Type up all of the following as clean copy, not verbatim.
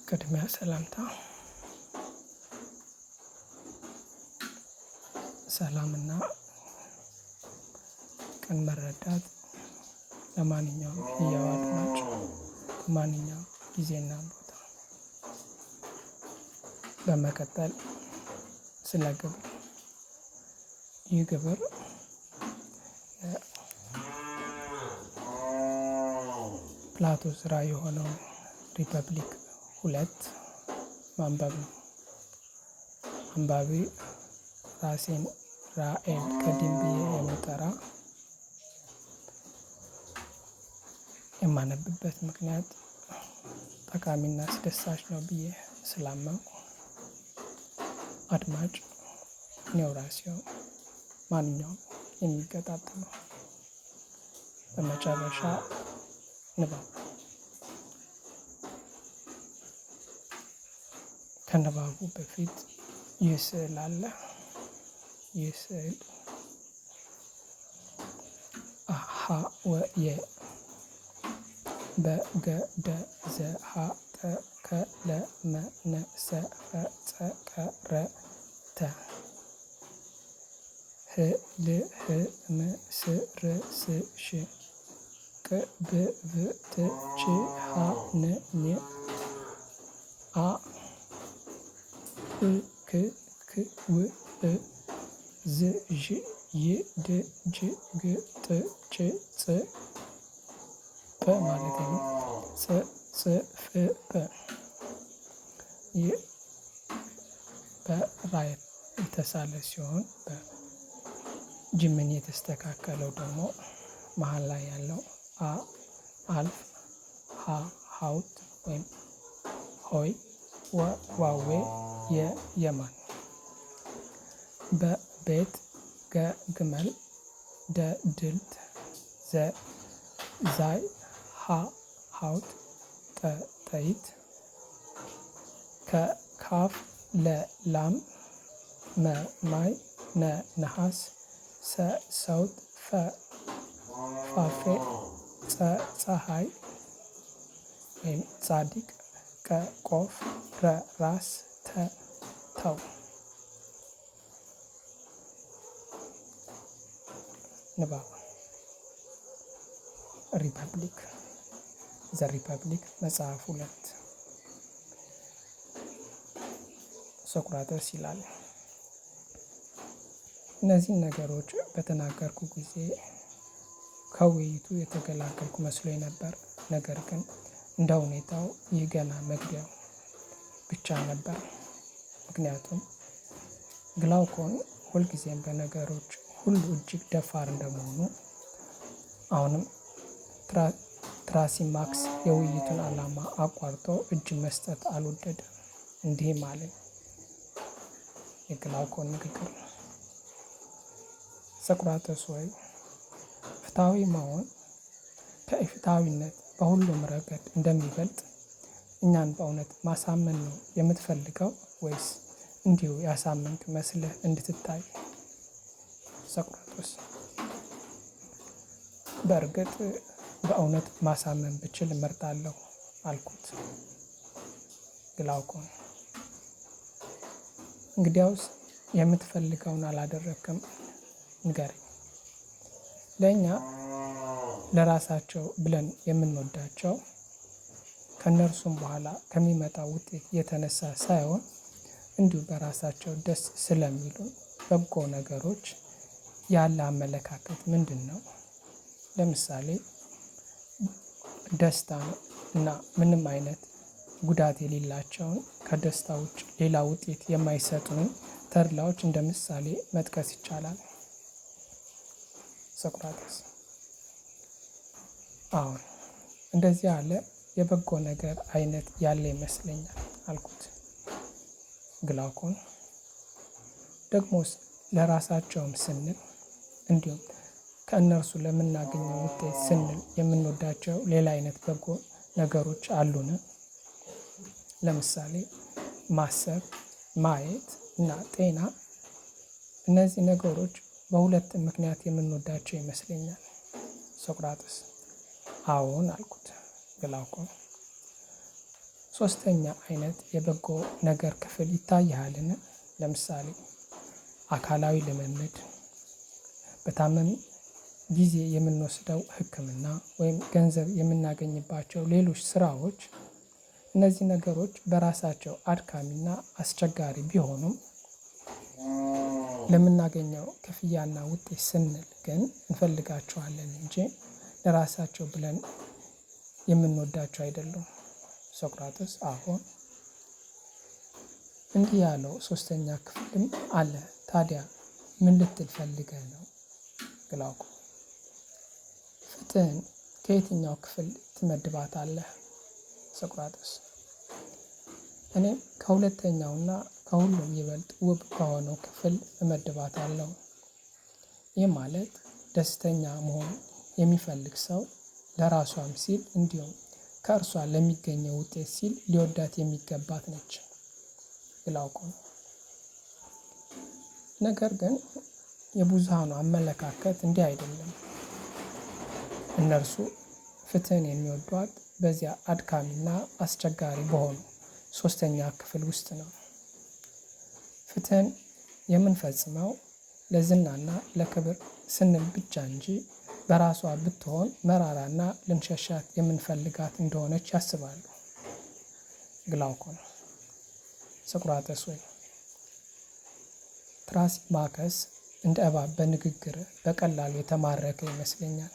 ቅድሚያ ሰላምታ ሰላምና ቅን መረዳት ለማንኛውም ሕያው አድማጭ በማንኛውም ጊዜና ቦታ። በመቀጠል ስለ ግብር። ይህ ግብር ፕላቶ ስራ የሆነው ሪፐብሊክ 2 ማንበብ ነው። አንባቢ ራሴን ራኤል ከዲም ብዬ የምጠራ የማነብበት ምክንያት ጠቃሚና አስደሳች ነው ብዬ ስላመንኩ አድማጭ እኔው ራሴው ማንኛውም የሚገጣጠመው። በመጨረሻ ንባብ። ከንባቡ በፊት ይህ ስዕል አለ። ይህ ስዕል አሃ ወየ በገደ ዘሃ ጠከለመነሰፈጸቀረተ ህልህምስርስሽ ቅብብትችሃንኝ አ እክክውእ ዝዥ ይድጅግጥጭጽ ማለት ነው። ጽጽፍበ ይህ በራይት የተሳለ ሲሆን በጅምን የተስተካከለው ደግሞ መሀል ላይ ያለው አልፍ ሀውት ወይም ሆይ ዋዌ የየማን በቤት ገግመል ደድልት ዛይ ሀውት ጠይት ከካፍ ለላም መማይ ነነሐስ ሰውት ፋፌ ፀሐይ ወይም ጻዲቅ ቀቆፍ ራስ ተው። ንባብ። ሪፐብሊክ ዘ ሪፐብሊክ መጽሐፍ 2 ሶቅራጥስ ይላል። እነዚህን ነገሮች በተናገርኩ ጊዜ ከውይይቱ የተገላገልኩ መስሎኝ ነበር። ነገር ግን እንደ ሁኔታው ይህ ገና መግቢያው ብቻ ነበር። ምክንያቱም ግላውኮን ሁልጊዜም በነገሮች ሁሉ እጅግ ደፋር እንደመሆኑ አሁንም ትራሲማክስ የውይይቱን ዓላማ አቋርጦ እጅ መስጠት አልወደደም። እንዲህም አለኝ። የግላውኮን ንግግር ነው። ሶቅራጥስ ሆይ፣ ፍትሐዊ መሆን ከኢፍትሐዊነት በሁሉም ረገድ እንደሚበልጥ እኛን በእውነት ማሳመን ነው የምትፈልገው ወይስ እንዲሁ ያሳመንክ መስለህ እንድትታይ? ሶቅራጥስ በእርግጥ በእውነት ማሳመን ብችል እመርጣለሁ አልኩት። ግላውኮን እንግዲያውስ የምትፈልገውን አላደረክም፣ ንገረኝ። ለእኛ ለራሳቸው ብለን የምንወዳቸው ከእነርሱም በኋላ ከሚመጣው ውጤት የተነሳ ሳይሆን እንዲሁ በራሳቸው ደስ ስለሚሉን በጎ ነገሮች ያለ አመለካከት ምንድን ነው? ለምሳሌ ደስታ እና ምንም አይነት ጉዳት የሌላቸውን ከደስታ ውጭ ሌላ ውጤት የማይሰጡንን ተድላዎች እንደ ምሳሌ መጥቀስ ይቻላል። ሶቅራጥስ አሁን እንደዚህ ያለ የበጎ ነገር አይነት ያለ ይመስለኛል አልኩት። ግላውኮን ደግሞስ ለራሳቸውም ስንል እንዲሁም ከእነርሱ ለምናገኘው ውጤት ስንል የምንወዳቸው ሌላ አይነት በጎ ነገሮች አሉን? ለምሳሌ ማሰብ፣ ማየት እና ጤና። እነዚህ ነገሮች በሁለት ምክንያት የምንወዳቸው ይመስለኛል። ሶቅራጥስ አዎን አልኩት። ግላውኮን ሶስተኛ አይነት የበጎ ነገር ክፍል ይታይሃልን? ለምሳሌ አካላዊ ልምምድ፣ በታመም ጊዜ የምንወስደው ሕክምና ወይም ገንዘብ የምናገኝባቸው ሌሎች ስራዎች። እነዚህ ነገሮች በራሳቸው አድካሚና አስቸጋሪ ቢሆኑም ለምናገኘው ክፍያና ውጤት ስንል ግን እንፈልጋቸዋለን እንጂ ለራሳቸው ብለን የምንወዳቸው አይደሉም። ሶቅራጥስ አሁን እንዲህ ያለው ሶስተኛ ክፍልም አለ። ታዲያ ምን ልትል ፈልገህ ነው? ግላውኮ ፍትህን ከየትኛው ክፍል ትመድባታለህ? ሶቅራጥስ እኔም ከሁለተኛውና ከሁሉም ይበልጥ ውብ ከሆነው ክፍል እመድባታለሁ። ይህ ማለት ደስተኛ መሆን የሚፈልግ ሰው ለራሷም ሲል እንዲሁም ከእርሷ ለሚገኘው ውጤት ሲል ሊወዳት የሚገባት ነች። ግላውኮ ነገር ግን የብዙሃኑ አመለካከት እንዲህ አይደለም። እነርሱ ፍትህን የሚወዷት በዚያ አድካሚና አስቸጋሪ በሆኑ ሶስተኛ ክፍል ውስጥ ነው። ፍትህን የምንፈጽመው ለዝናና ለክብር ስንል ብቻ እንጂ በራሷ ብትሆን መራራና ልንሸሻት የምንፈልጋት እንደሆነች ያስባሉ። ግላውኮ ሶቅራጥስ ወይ ትራሲማከስ እንደ እባብ በንግግር በቀላሉ የተማረከ ይመስለኛል።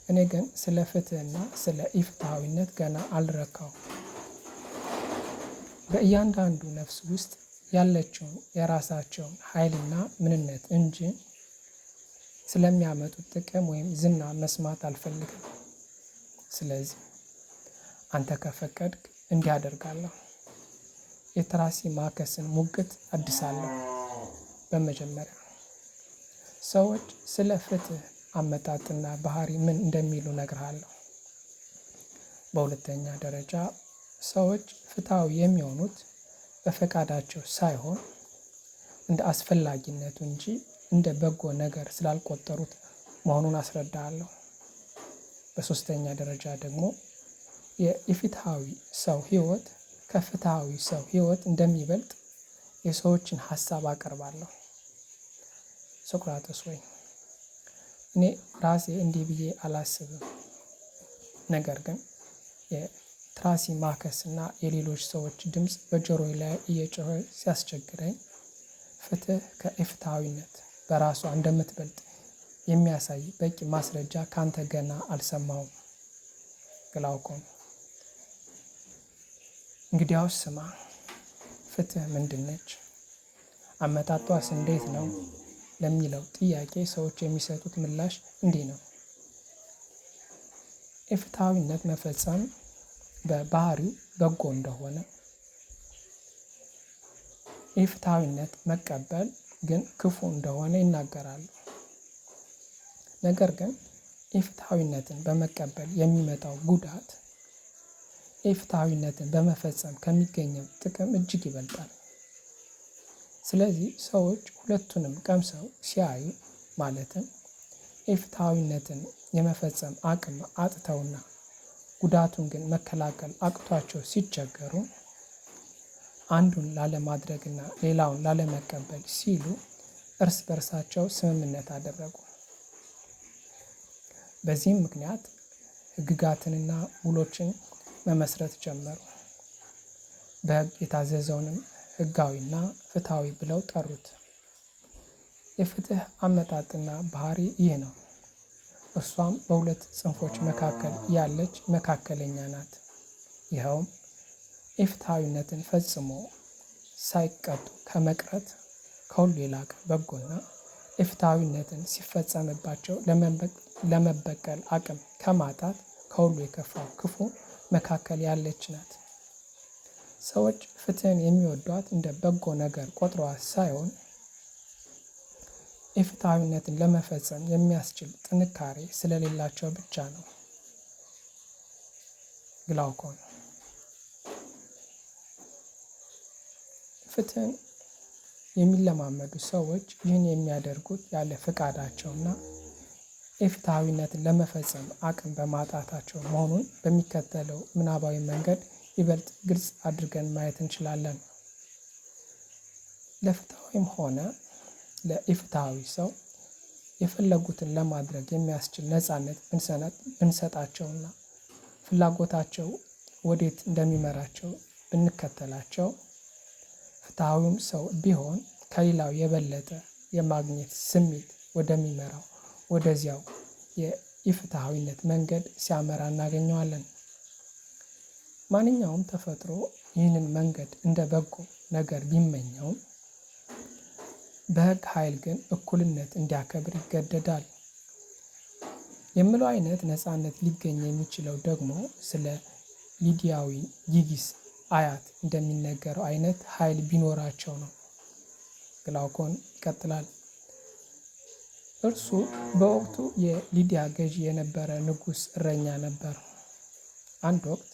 እኔ ግን ስለ ፍትህና ስለ ኢፍትሐዊነት ገና አልረካውም። በእያንዳንዱ ነፍስ ውስጥ ያለችውን የራሳቸውን ኃይልና ምንነት እንጂ ስለሚያመጡት ጥቅም ወይም ዝና መስማት አልፈልግም። ስለዚህ አንተ ከፈቀድክ እንዲህ አደርጋለሁ። የትራሲማከስን ሙግት አድሳለሁ። በመጀመሪያ ሰዎች ስለ ፍትህ አመጣጥና ባህሪ ምን እንደሚሉ እነግርሃለሁ። በሁለተኛ ደረጃ ሰዎች ፍትሐዊ የሚሆኑት በፈቃዳቸው ሳይሆን እንደ አስፈላጊነቱ እንጂ እንደ በጎ ነገር ስላልቆጠሩት መሆኑን አስረዳሃለሁ። በሶስተኛ ደረጃ ደግሞ የኢፍትሐዊ ሰው ህይወት ከፍትሐዊ ሰው ህይወት እንደሚበልጥ የሰዎችን ሀሳብ አቀርባለሁ። ሶቅራጥስ ወይ እኔ ራሴ እንዲህ ብዬ አላስብም። ነገር ግን የትራሲማከስ እና የሌሎች ሰዎች ድምፅ በጆሮዬ ላይ እየጮኸ ሲያስቸግረኝ ፍትህ ከኢፍትሐዊነት በራሷ እንደምትበልጥ የሚያሳይ በቂ ማስረጃ ካንተ ገና አልሰማሁም። ግላውኮ እንግዲያውስ ስማ፣ ፍትህ ምንድን ነች? አመጣጧስ እንዴት ነው? ለሚለው ጥያቄ ሰዎች የሚሰጡት ምላሽ እንዲህ ነው። ኢፍትሐዊነት መፈጸም በባህሪው በጎ እንደሆነ፣ ኢፍትሐዊነት መቀበል ግን ክፉ እንደሆነ ይናገራሉ። ነገር ግን ኢፍትሐዊነትን በመቀበል የሚመጣው ጉዳት ኢፍትሐዊነትን በመፈጸም ከሚገኘው ጥቅም እጅግ ይበልጣል። ስለዚህ ሰዎች ሁለቱንም ቀምሰው ሲያዩ ማለትም ኢፍትሐዊነትን የመፈጸም አቅም አጥተውና ጉዳቱን ግን መከላከል አቅቷቸው ሲቸገሩ አንዱን ላለማድረግና ሌላውን ላለመቀበል ሲሉ እርስ በርሳቸው ስምምነት አደረጉ። በዚህም ምክንያት ሕግጋትንና ውሎችን መመስረት ጀመሩ። በሕግ የታዘዘውንም ሕጋዊና ፍትሐዊ ብለው ጠሩት። የፍትህ አመጣጥና ባህሪ ይህ ነው። እርሷም በሁለት ጽንፎች መካከል ያለች መካከለኛ ናት። ይኸውም ኢፍትሐዊነትን ፈጽሞ ሳይቀጡ ከመቅረት ከሁሉ የላቀ በጎና ኢፍትሐዊነትን ሲፈጸምባቸው ለመበቀል አቅም ከማጣት ከሁሉ የከፋው ክፉ መካከል ያለች ናት። ሰዎች ፍትህን የሚወዷት እንደ በጎ ነገር ቆጥረዋት ሳይሆን ኢፍትሐዊነትን ለመፈጸም የሚያስችል ጥንካሬ ስለሌላቸው ብቻ ነው። ግላውኮ ፍትህን የሚለማመዱ ሰዎች ይህን የሚያደርጉት ያለ ፈቃዳቸውና ኢፍትሐዊነትን ለመፈጸም አቅም በማጣታቸው መሆኑን በሚከተለው ምናባዊ መንገድ ይበልጥ ግልጽ አድርገን ማየት እንችላለን። ለፍትሐዊም ሆነ ለኢፍትሐዊ ሰው የፈለጉትን ለማድረግ የሚያስችል ነፃነት ብንሰጣቸውና ፍላጎታቸው ወዴት እንደሚመራቸው ብንከተላቸው ፍትሐዊም ሰው ቢሆን ከሌላው የበለጠ የማግኘት ስሜት ወደሚመራው ወደዚያው የኢፍትሐዊነት መንገድ ሲያመራ እናገኘዋለን። ማንኛውም ተፈጥሮ ይህንን መንገድ እንደ በጎ ነገር ቢመኘውም በሕግ ኃይል ግን እኩልነት እንዲያከብር ይገደዳል። የምለው አይነት ነፃነት ሊገኝ የሚችለው ደግሞ ስለ ሊዲያዊ ጊጊስ አያት እንደሚነገረው አይነት ኃይል ቢኖራቸው ነው። ግላውኮን ይቀጥላል። እርሱ በወቅቱ የሊዲያ ገዢ የነበረ ንጉሥ እረኛ ነበር። አንድ ወቅት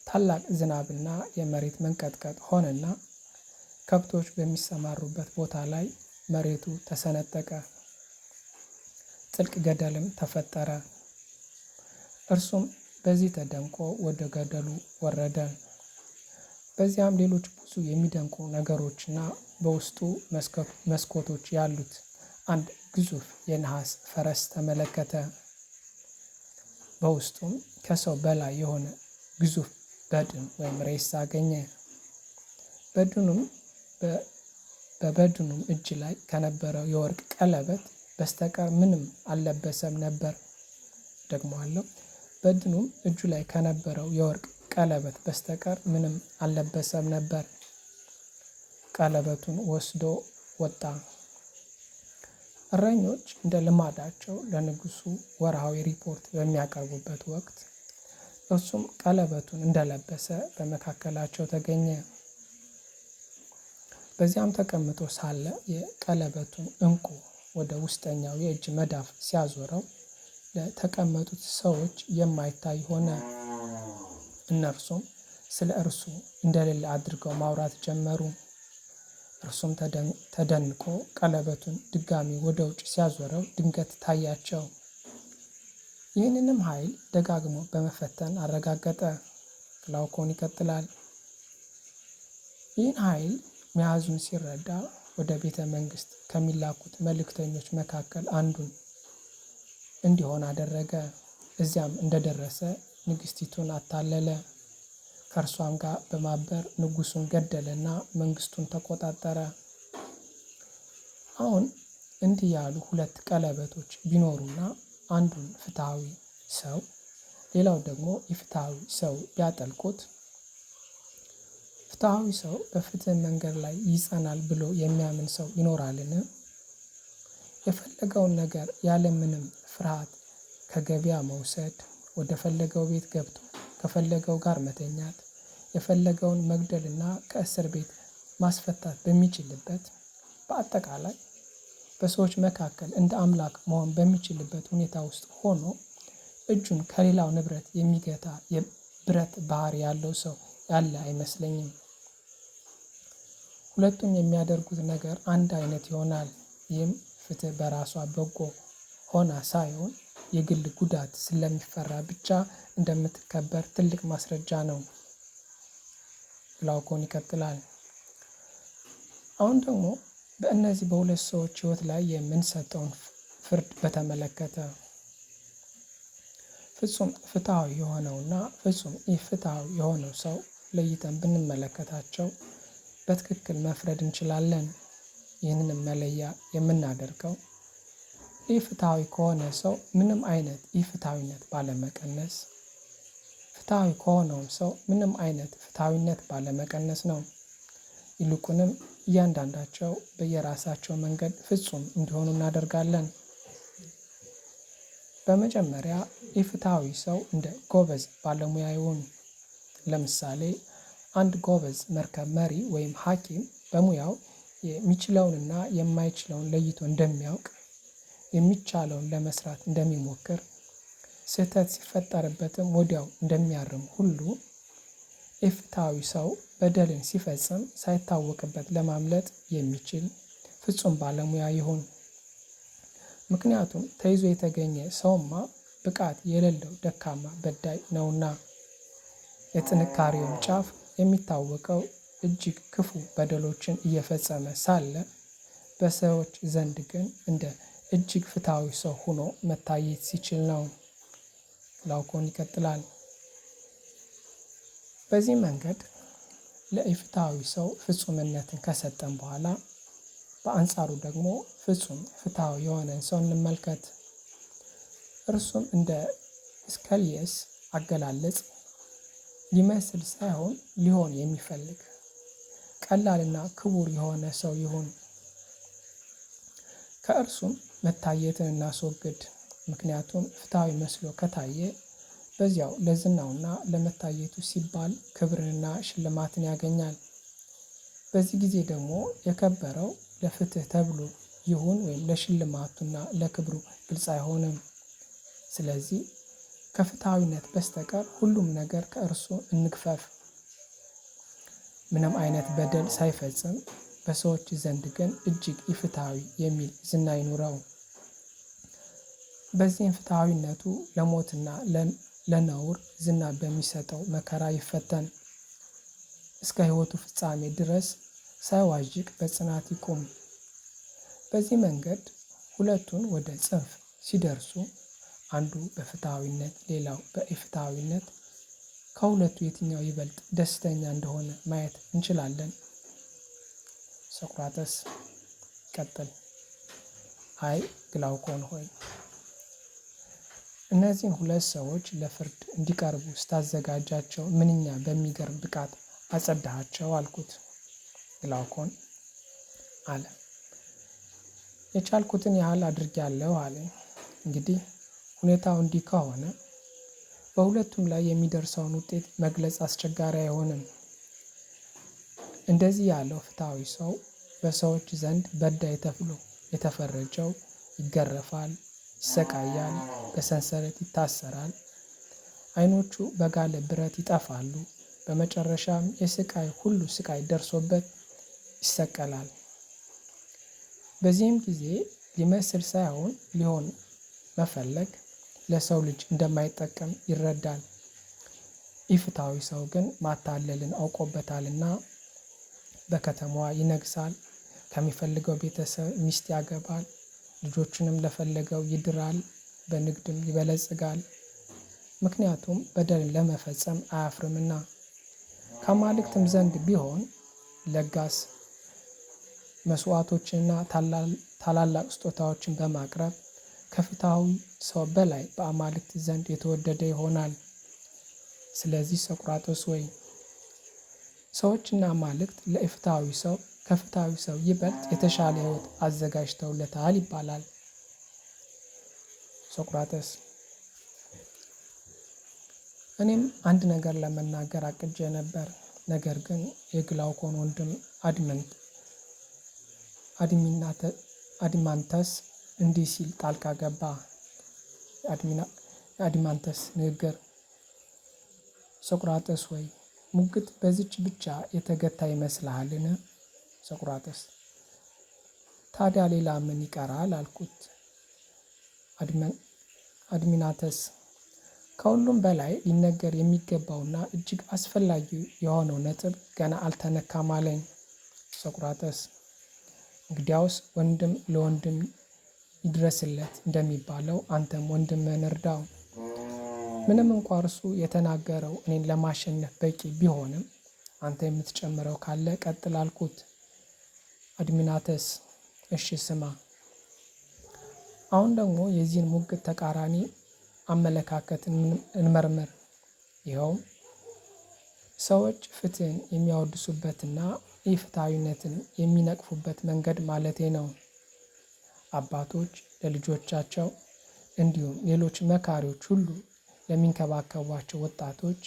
ታላቅ ዝናብና የመሬት መንቀጥቀጥ ሆነና ከብቶች በሚሰማሩበት ቦታ ላይ መሬቱ ተሰነጠቀ፣ ጥልቅ ገደልም ተፈጠረ። እርሱም በዚህ ተደንቆ ወደ ገደሉ ወረደ። በዚያም ሌሎች ብዙ የሚደንቁ ነገሮችና በውስጡ መስኮቶች ያሉት አንድ ግዙፍ የነሐስ ፈረስ ተመለከተ። በውስጡም ከሰው በላይ የሆነ ግዙፍ በድን ወይም ሬሳ አገኘ። በበድኑም እጅ ላይ ከነበረው የወርቅ ቀለበት በስተቀር ምንም አልለበሰም ነበር። ደግሞአለው፣ በድኑም እጁ ላይ ከነበረው የወርቅ ቀለበት በስተቀር ምንም አልለበሰም ነበር። ቀለበቱን ወስዶ ወጣ። እረኞች እንደ ልማዳቸው ለንጉሱ ወርሃዊ ሪፖርት በሚያቀርቡበት ወቅት እርሱም ቀለበቱን እንደለበሰ በመካከላቸው ተገኘ። በዚያም ተቀምጦ ሳለ የቀለበቱን ዕንቁ ወደ ውስጠኛው የእጅ መዳፍ ሲያዞረው ለተቀመጡት ሰዎች የማይታይ ሆነ። እነርሱም ስለ እርሱ እንደሌለ አድርገው ማውራት ጀመሩ። እርሱም ተደንቆ ቀለበቱን ድጋሚ ወደ ውጭ ሲያዞረው ድንገት ታያቸው። ይህንንም ኃይል ደጋግሞ በመፈተን አረጋገጠ። ግላውኮን ይቀጥላል። ይህን ኃይል መያዙን ሲረዳ ወደ ቤተ መንግስት ከሚላኩት መልእክተኞች መካከል አንዱን እንዲሆን አደረገ። እዚያም እንደደረሰ ንግስቲቱን አታለለ። ከእርሷም ጋር በማበር ንጉሱን ገደለና መንግስቱን ተቆጣጠረ። አሁን እንዲህ ያሉ ሁለት ቀለበቶች ቢኖሩና አንዱን ፍትሐዊ ሰው ሌላው ደግሞ ኢፍትሐዊ ሰው ቢያጠልቁት ፍትሐዊ ሰው በፍትህ መንገድ ላይ ይጸናል ብሎ የሚያምን ሰው ይኖራልን? የፈለገውን ነገር ያለምንም ፍርሃት ከገበያ መውሰድ፣ ወደ ፈለገው ቤት ገብቶ ከፈለገው ጋር መተኛት፣ የፈለገውን መግደልና ከእስር ቤት ማስፈታት በሚችልበት፣ በአጠቃላይ በሰዎች መካከል እንደ አምላክ መሆን በሚችልበት ሁኔታ ውስጥ ሆኖ እጁን ከሌላው ንብረት የሚገታ የብረት ባህሪ ያለው ሰው ያለ አይመስለኝም። ሁለቱም የሚያደርጉት ነገር አንድ አይነት ይሆናል። ይህም ፍትህ በራሷ በጎ ሆና ሳይሆን የግል ጉዳት ስለሚፈራ ብቻ እንደምትከበር ትልቅ ማስረጃ ነው። ግላውኮን ይቀጥላል። አሁን ደግሞ በእነዚህ በሁለት ሰዎች ህይወት ላይ የምንሰጠውን ፍርድ በተመለከተ ፍጹም ፍትሐዊ የሆነውና ፍጹም ኢፍትሐዊ የሆነው ሰው ለይተን ብንመለከታቸው በትክክል መፍረድ እንችላለን። ይህንንም መለያ የምናደርገው ኢፍትሐዊ ከሆነ ሰው ምንም አይነት ኢፍትሐዊነት ባለመቀነስ፣ ፍትሐዊ ከሆነውም ሰው ምንም አይነት ፍትሐዊነት ባለመቀነስ ነው። ይልቁንም እያንዳንዳቸው በየራሳቸው መንገድ ፍጹም እንዲሆኑ እናደርጋለን። በመጀመሪያ ኢፍትሐዊ ሰው እንደ ጎበዝ ባለሙያ ይሁን። ለምሳሌ አንድ ጎበዝ መርከብ መሪ ወይም ሐኪም በሙያው የሚችለውንና የማይችለውን ለይቶ እንደሚያውቅ፣ የሚቻለውን ለመስራት እንደሚሞክር፣ ስህተት ሲፈጠርበትም ወዲያው እንደሚያርም ሁሉ ኢፍትሐዊ ሰው በደልን ሲፈጽም ሳይታወቅበት ለማምለጥ የሚችል ፍጹም ባለሙያ ይሁን። ምክንያቱም ተይዞ የተገኘ ሰውማ ብቃት የሌለው ደካማ በዳይ ነውና። የጥንካሬውም ጫፍ የሚታወቀው እጅግ ክፉ በደሎችን እየፈጸመ ሳለ በሰዎች ዘንድ ግን እንደ እጅግ ፍትሐዊ ሰው ሆኖ መታየት ሲችል ነው። ግላውኮን ይቀጥላል። በዚህ መንገድ ለኢፍትሐዊ ሰው ፍጹምነትን ከሰጠን በኋላ በአንጻሩ ደግሞ ፍጹም ፍትሐዊ የሆነን ሰው እንመልከት። እርሱም እንደ እስከልየስ አገላለጽ ሊመስል ሳይሆን ሊሆን የሚፈልግ ቀላልና ክቡር የሆነ ሰው ይሁን። ከእርሱም መታየትን እናስወግድ። ምክንያቱም ፍትሐዊ መስሎ ከታየ በዚያው ለዝናውና ለመታየቱ ሲባል ክብርንና ሽልማትን ያገኛል። በዚህ ጊዜ ደግሞ የከበረው ለፍትህ ተብሎ ይሁን ወይም ለሽልማቱና ለክብሩ ግልጽ አይሆንም። ስለዚህ ከፍትሐዊነት በስተቀር ሁሉም ነገር ከእርሱ እንግፈፍ። ምንም አይነት በደል ሳይፈጽም በሰዎች ዘንድ ግን እጅግ ኢፍትሐዊ የሚል ዝና ይኑረው። በዚህም ፍትሐዊነቱ ለሞትና ለነውር ዝና በሚሰጠው መከራ ይፈተን። እስከ ሕይወቱ ፍጻሜ ድረስ ሳይዋዥቅ በጽናት ይቁም። በዚህ መንገድ ሁለቱን ወደ ጽንፍ ሲደርሱ አንዱ በፍትሐዊነት ሌላው በኢፍትሐዊነት ከሁለቱ የትኛው ይበልጥ ደስተኛ እንደሆነ ማየት እንችላለን። ሶቅራጠስ ቀጥል። አይ ግላውኮን ሆይ እነዚህን ሁለት ሰዎች ለፍርድ እንዲቀርቡ ስታዘጋጃቸው ምንኛ በሚገርም ብቃት አጸዳሃቸው አልኩት። ግላውኮን አለ፣ የቻልኩትን ያህል አድርጌያለሁ አለ። እንግዲህ ሁኔታው እንዲህ ከሆነ በሁለቱም ላይ የሚደርሰውን ውጤት መግለጽ አስቸጋሪ አይሆንም። እንደዚህ ያለው ፍትሐዊ ሰው በሰዎች ዘንድ በዳይ ተብሎ የተፈረጀው ይገረፋል፣ ይሰቃያል፣ በሰንሰለት ይታሰራል፣ ዓይኖቹ በጋለ ብረት ይጠፋሉ። በመጨረሻም የስቃይ ሁሉ ስቃይ ደርሶበት ይሰቀላል። በዚህም ጊዜ ሊመስል ሳይሆን ሊሆን መፈለግ ለሰው ልጅ እንደማይጠቀም ይረዳል። ኢፍትሐዊ ሰው ግን ማታለልን አውቆበታልና በከተማዋ ይነግሳል፣ ከሚፈልገው ቤተሰብ ሚስት ያገባል፣ ልጆቹንም ለፈለገው ይድራል፣ በንግድም ይበለጽጋል። ምክንያቱም በደልን ለመፈጸም አያፍርምና። ከአማልክትም ዘንድ ቢሆን ለጋስ መስዋዕቶችንና ታላላቅ ስጦታዎችን በማቅረብ ከፍትሐዊ ሰው በላይ በአማልክት ዘንድ የተወደደ ይሆናል። ስለዚህ ሶቅራጦስ ወይ ሰዎችና አማልክት ለኢፍትሐዊ ሰው ከፍትሐዊ ሰው ይበልጥ የተሻለ ሕይወት አዘጋጅተውለታል ይባላል። ሶቅራጠስ እኔም አንድ ነገር ለመናገር አቅጄ ነበር። ነገር ግን የግላውኮን ወንድም አዲማንተስ እንዲህ ሲል ጣልቃ ገባ። የአዲማንተስ ንግግር ሶቅራጠስ ወይ ሙግት በዚች ብቻ የተገታ ይመስልሃልን? ሶቅራጠስ ታዲያ ሌላ ምን ይቀራል አልኩት። አድሚናተስ ከሁሉም በላይ ሊነገር የሚገባውና እጅግ አስፈላጊ የሆነው ነጥብ ገና አልተነካም አለኝ። ሶቅራጠስ እንግዲያውስ ወንድም ለወንድም ይድረስለት እንደሚባለው አንተም ወንድምህን እርዳው። ምንም እንኳ እርሱ የተናገረው እኔን ለማሸነፍ በቂ ቢሆንም አንተ የምትጨምረው ካለ ቀጥል አልኩት። አድሚናተስ እሺ ስማ። አሁን ደግሞ የዚህን ሙግት ተቃራኒ አመለካከት እንመርምር። ይኸውም ሰዎች ፍትህን የሚያወድሱበትና ኢፍትሐዊነትን የሚነቅፉበት መንገድ ማለቴ ነው። አባቶች ለልጆቻቸው እንዲሁም ሌሎች መካሪዎች ሁሉ ለሚንከባከቧቸው ወጣቶች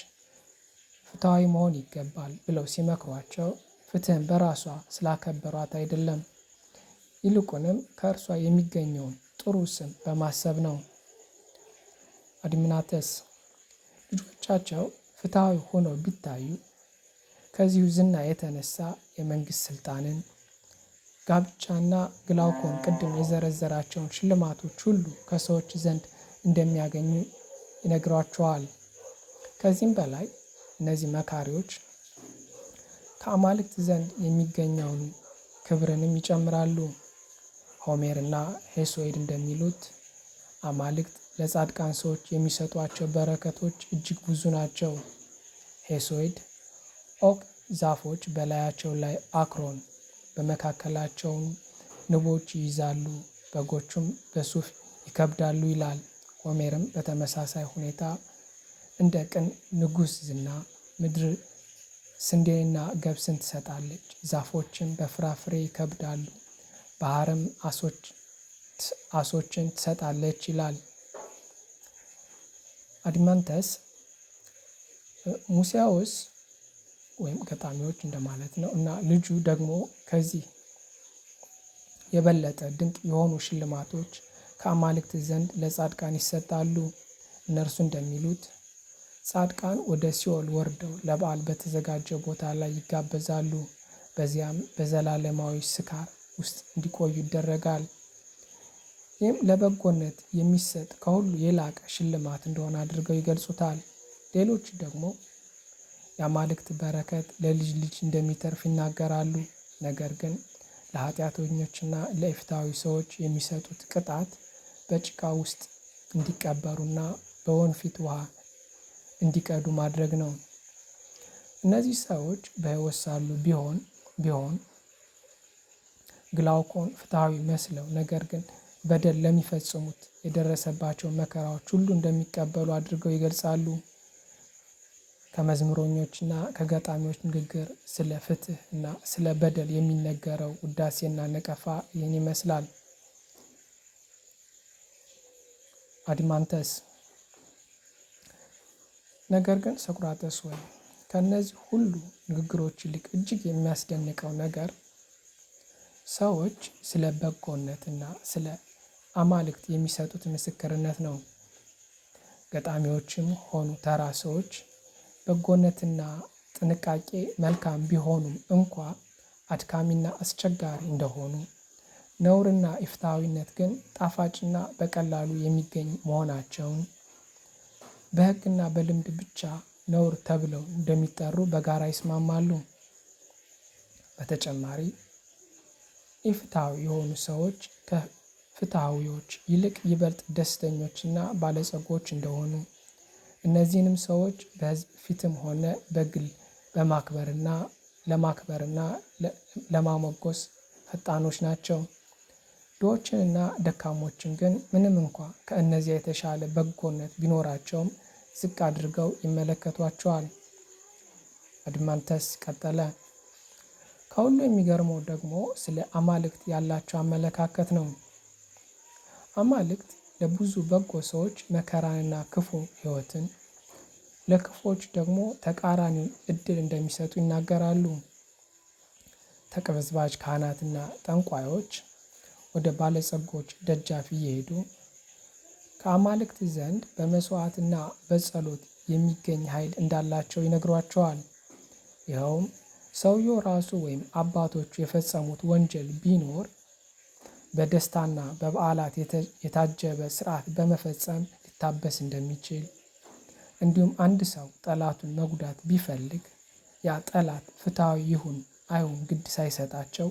ፍትሐዊ መሆን ይገባል ብለው ሲመክሯቸው ፍትህን በራሷ ስላከበሯት አይደለም፣ ይልቁንም ከእርሷ የሚገኘውን ጥሩ ስም በማሰብ ነው። አድሚናተስ ልጆቻቸው ፍትሐዊ ሆነው ቢታዩ ከዚሁ ዝና የተነሳ የመንግስት ስልጣንን፣ ጋብቻና ግላውኮን ቅድም የዘረዘራቸውን ሽልማቶች ሁሉ ከሰዎች ዘንድ እንደሚያገኙ ይነግሯቸዋል። ከዚህም በላይ እነዚህ መካሪዎች ከአማልክት ዘንድ የሚገኘውን ክብርንም ይጨምራሉ። ሆሜር እና ሄሶድ እንደሚሉት አማልክት ለጻድቃን ሰዎች የሚሰጧቸው በረከቶች እጅግ ብዙ ናቸው። ሄሶድ ኦክ ዛፎች በላያቸው ላይ አክሮን፣ በመካከላቸውን ንቦች ይይዛሉ፣ በጎቹም በሱፍ ይከብዳሉ ይላል። ሆሜርም በተመሳሳይ ሁኔታ እንደ ቅን ንጉሥ ዝና ምድር ስንዴና ገብስን ትሰጣለች፣ ዛፎችን በፍራፍሬ ይከብዳሉ፣ ባህርም አሶችን ትሰጣለች ይላል። አድማንተስ ሙሴዎስ ወይም ገጣሚዎች እንደማለት ነው እና ልጁ ደግሞ ከዚህ የበለጠ ድንቅ የሆኑ ሽልማቶች ከአማልክት ዘንድ ለጻድቃን ይሰጣሉ። እነርሱ እንደሚሉት ጻድቃን ወደ ሲኦል ወርደው ለበዓል በተዘጋጀ ቦታ ላይ ይጋበዛሉ። በዚያም በዘላለማዊ ስካር ውስጥ እንዲቆዩ ይደረጋል። ይህም ለበጎነት የሚሰጥ ከሁሉ የላቀ ሽልማት እንደሆነ አድርገው ይገልጹታል። ሌሎች ደግሞ የአማልክት በረከት ለልጅ ልጅ እንደሚተርፍ ይናገራሉ። ነገር ግን ለኃጢአተኞችና ለኢፍትሐዊ ሰዎች የሚሰጡት ቅጣት በጭቃ ውስጥ እንዲቀበሩና በወንፊት ውሃ እንዲቀዱ ማድረግ ነው። እነዚህ ሰዎች በሕይወት ሳሉ ቢሆን ግላውኮን ፍትሐዊ መስለው ነገር ግን በደል ለሚፈጽሙት የደረሰባቸው መከራዎች ሁሉ እንደሚቀበሉ አድርገው ይገልጻሉ። ከመዝሙረኞችና ከገጣሚዎች ንግግር ስለ ፍትህ እና ስለ በደል የሚነገረው ውዳሴና ነቀፋ ይህን ይመስላል። አድማንተስ ነገር ግን ሶቅራጥስ ሆይ ከእነዚህ ሁሉ ንግግሮች ይልቅ እጅግ የሚያስደንቀው ነገር ሰዎች ስለ በጎነትና ስለ አማልክት የሚሰጡት ምስክርነት ነው። ገጣሚዎችም ሆኑ ተራ ሰዎች በጎነትና ጥንቃቄ መልካም ቢሆኑም እንኳ አድካሚና አስቸጋሪ እንደሆኑ፣ ነውርና ኢፍትሐዊነት ግን ጣፋጭና በቀላሉ የሚገኝ መሆናቸውን፣ በሕግና በልምድ ብቻ ነውር ተብለው እንደሚጠሩ በጋራ ይስማማሉ። በተጨማሪ ኢፍትሐዊ የሆኑ ሰዎች ከፍትሐዊዎች ይልቅ ይበልጥ ደስተኞችና ባለጸጎች እንደሆኑ፣ እነዚህንም ሰዎች በሕዝብ ፊትም ሆነ በግል ለማክበርና ለማሞገስ ፈጣኖች ናቸው። ድሆችንና ደካሞችን ግን ምንም እንኳ ከእነዚያ የተሻለ በጎነት ቢኖራቸውም ዝቅ አድርገው ይመለከቷቸዋል። አድማንተስ ቀጠለ። ከሁሉ የሚገርመው ደግሞ ስለ አማልክት ያላቸው አመለካከት ነው። አማልክት ለብዙ በጎ ሰዎች መከራንና ክፉ ሕይወትን፣ ለክፉዎች ደግሞ ተቃራኒውን እድል እንደሚሰጡ ይናገራሉ። ተቅበዝባዥ ካህናትና ጠንቋዮች ወደ ባለጸጎች ደጃፍ እየሄዱ ከአማልክት ዘንድ በመስዋዕትና በጸሎት የሚገኝ ኃይል እንዳላቸው ይነግሯቸዋል። ይኸውም ሰውየው ራሱ ወይም አባቶቹ የፈጸሙት ወንጀል ቢኖር በደስታና በበዓላት የታጀበ ስርዓት በመፈጸም ሊታበስ እንደሚችል፣ እንዲሁም አንድ ሰው ጠላቱን መጉዳት ቢፈልግ ያ ጠላት ፍትሐዊ ይሁን አይሁን ግድ ሳይሰጣቸው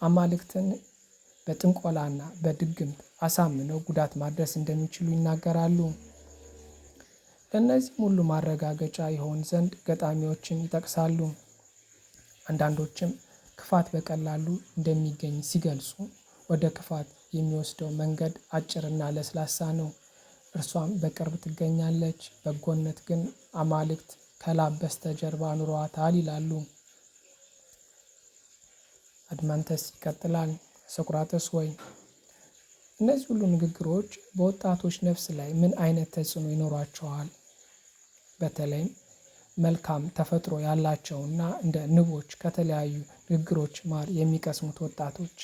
አማልክትን በጥንቆላና በድግምት አሳምነው ጉዳት ማድረስ እንደሚችሉ ይናገራሉ። ለእነዚህም ሁሉ ማረጋገጫ ይሆን ዘንድ ገጣሚዎችን ይጠቅሳሉ። አንዳንዶችም ክፋት በቀላሉ እንደሚገኝ ሲገልጹ ወደ ክፋት የሚወስደው መንገድ አጭርና ለስላሳ ነው፣ እርሷም በቅርብ ትገኛለች። በጎነት ግን አማልክት ከላብ በስተጀርባ ኑሯታል ይላሉ። አድማንተስ ይቀጥላል። ሶቅራጥስ ሆይ እነዚህ ሁሉ ንግግሮች በወጣቶች ነፍስ ላይ ምን አይነት ተጽዕኖ ይኖሯቸዋል? በተለይም መልካም ተፈጥሮ ያላቸውና እንደ ንቦች ከተለያዩ ንግግሮች ማር የሚቀስሙት ወጣቶች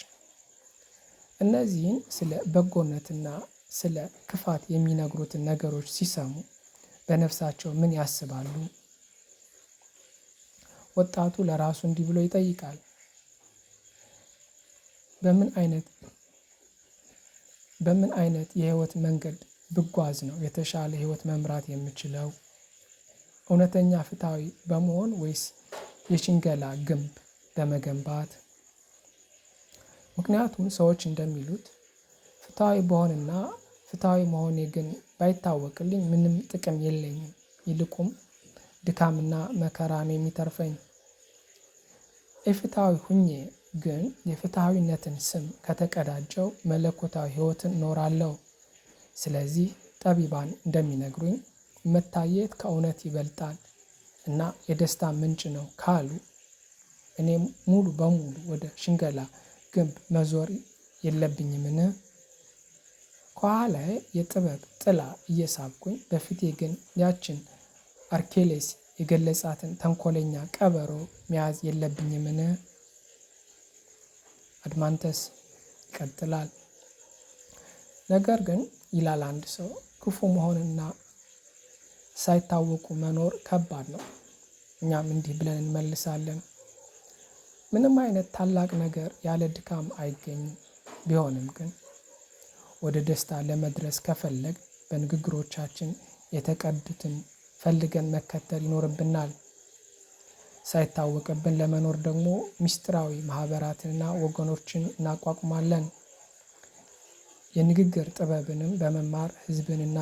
እነዚህን ስለ በጎነትና ስለ ክፋት የሚነግሩትን ነገሮች ሲሰሙ በነፍሳቸው ምን ያስባሉ? ወጣቱ ለራሱ እንዲህ ብሎ ይጠይቃል። በምን አይነት የህይወት መንገድ ብጓዝ ነው የተሻለ ህይወት መምራት የምችለው? እውነተኛ ፍትሃዊ በመሆን ወይስ የሽንገላ ግንብ በመገንባት? ምክንያቱም ሰዎች እንደሚሉት ፍትሃዊ በሆንና ፍትሃዊ መሆኔ ግን ባይታወቅልኝ ምንም ጥቅም የለኝም። ይልቁም ድካምና መከራ ነው የሚተርፈኝ። ኢፍትሃዊ ሁኜ ግን የፍትሃዊነትን ስም ከተቀዳጀው መለኮታዊ ሕይወትን እኖራለሁ። ስለዚህ ጠቢባን እንደሚነግሩኝ መታየት ከእውነት ይበልጣል እና የደስታ ምንጭ ነው ካሉ እኔም ሙሉ በሙሉ ወደ ሽንገላ ግንብ መዞር የለብኝምን? ከኋላዬ የጥበብ ጥላ እየሳብኩኝ በፊቴ ግን ያችን አርኬሌስ የገለጻትን ተንኮለኛ ቀበሮ መያዝ የለብኝምን? አድማንተስ ይቀጥላል። ነገር ግን ይላል አንድ ሰው ክፉ መሆንና ሳይታወቁ መኖር ከባድ ነው። እኛም እንዲህ ብለን እንመልሳለን። ምንም አይነት ታላቅ ነገር ያለ ድካም አይገኝም። ቢሆንም ግን ወደ ደስታ ለመድረስ ከፈለግ በንግግሮቻችን የተቀዱትን ፈልገን መከተል ይኖርብናል። ሳይታወቅብን ለመኖር ደግሞ ምስጢራዊ ማህበራትንና ወገኖችን እናቋቁማለን። የንግግር ጥበብንም በመማር ህዝብንና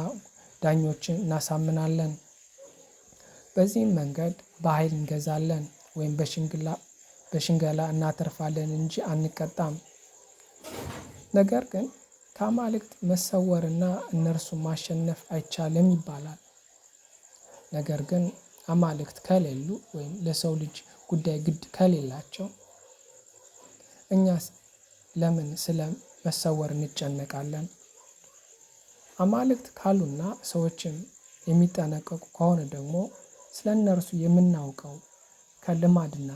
ዳኞችን እናሳምናለን። በዚህም መንገድ በኃይል እንገዛለን ወይም በሽንገላ እናተርፋለን እንጂ አንቀጣም። ነገር ግን ከአማልክት መሰወርና እነርሱን ማሸነፍ አይቻልም ይባላል። ነገር ግን አማልክት ከሌሉ ወይም ለሰው ልጅ ጉዳይ ግድ ከሌላቸው እኛስ ለምን ስለ መሰወር እንጨነቃለን? አማልክት ካሉና ሰዎችም የሚጠነቀቁ ከሆነ ደግሞ ስለ እነርሱ የምናውቀው ከልማድና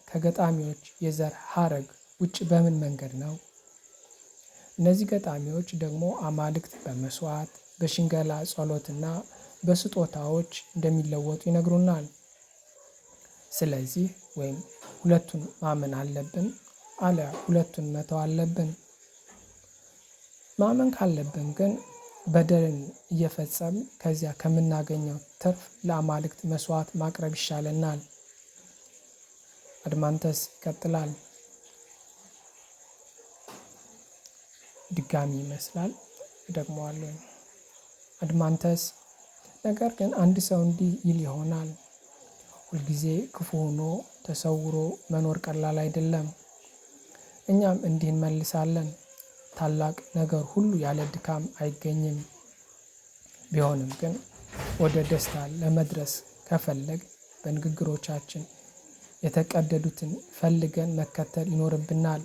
ከገጣሚዎች የዘር ሀረግ ውጭ በምን መንገድ ነው? እነዚህ ገጣሚዎች ደግሞ አማልክት በመስዋዕት በሽንገላ ጸሎትና በስጦታዎች እንደሚለወጡ ይነግሩናል። ስለዚህ ወይም ሁለቱን ማመን አለብን አሊያ ሁለቱን መተው አለብን። ማመን ካለብን ግን በደልን እየፈጸምን ከዚያ ከምናገኘው ትርፍ ለአማልክት መስዋዕት ማቅረብ ይሻለናል። አድማንተስ ይቀጥላል። ድጋሚ ይመስላል እደግመዋለሁ። አድማንተስ ነገር ግን አንድ ሰው እንዲህ ይል ይሆናል። ሁልጊዜ ክፉ ሆኖ ተሰውሮ መኖር ቀላል አይደለም። እኛም እንዲህ እንመልሳለን። ታላቅ ነገር ሁሉ ያለ ድካም አይገኝም። ቢሆንም ግን ወደ ደስታ ለመድረስ ከፈለግ በንግግሮቻችን የተቀደዱትን ፈልገን መከተል ይኖርብናል።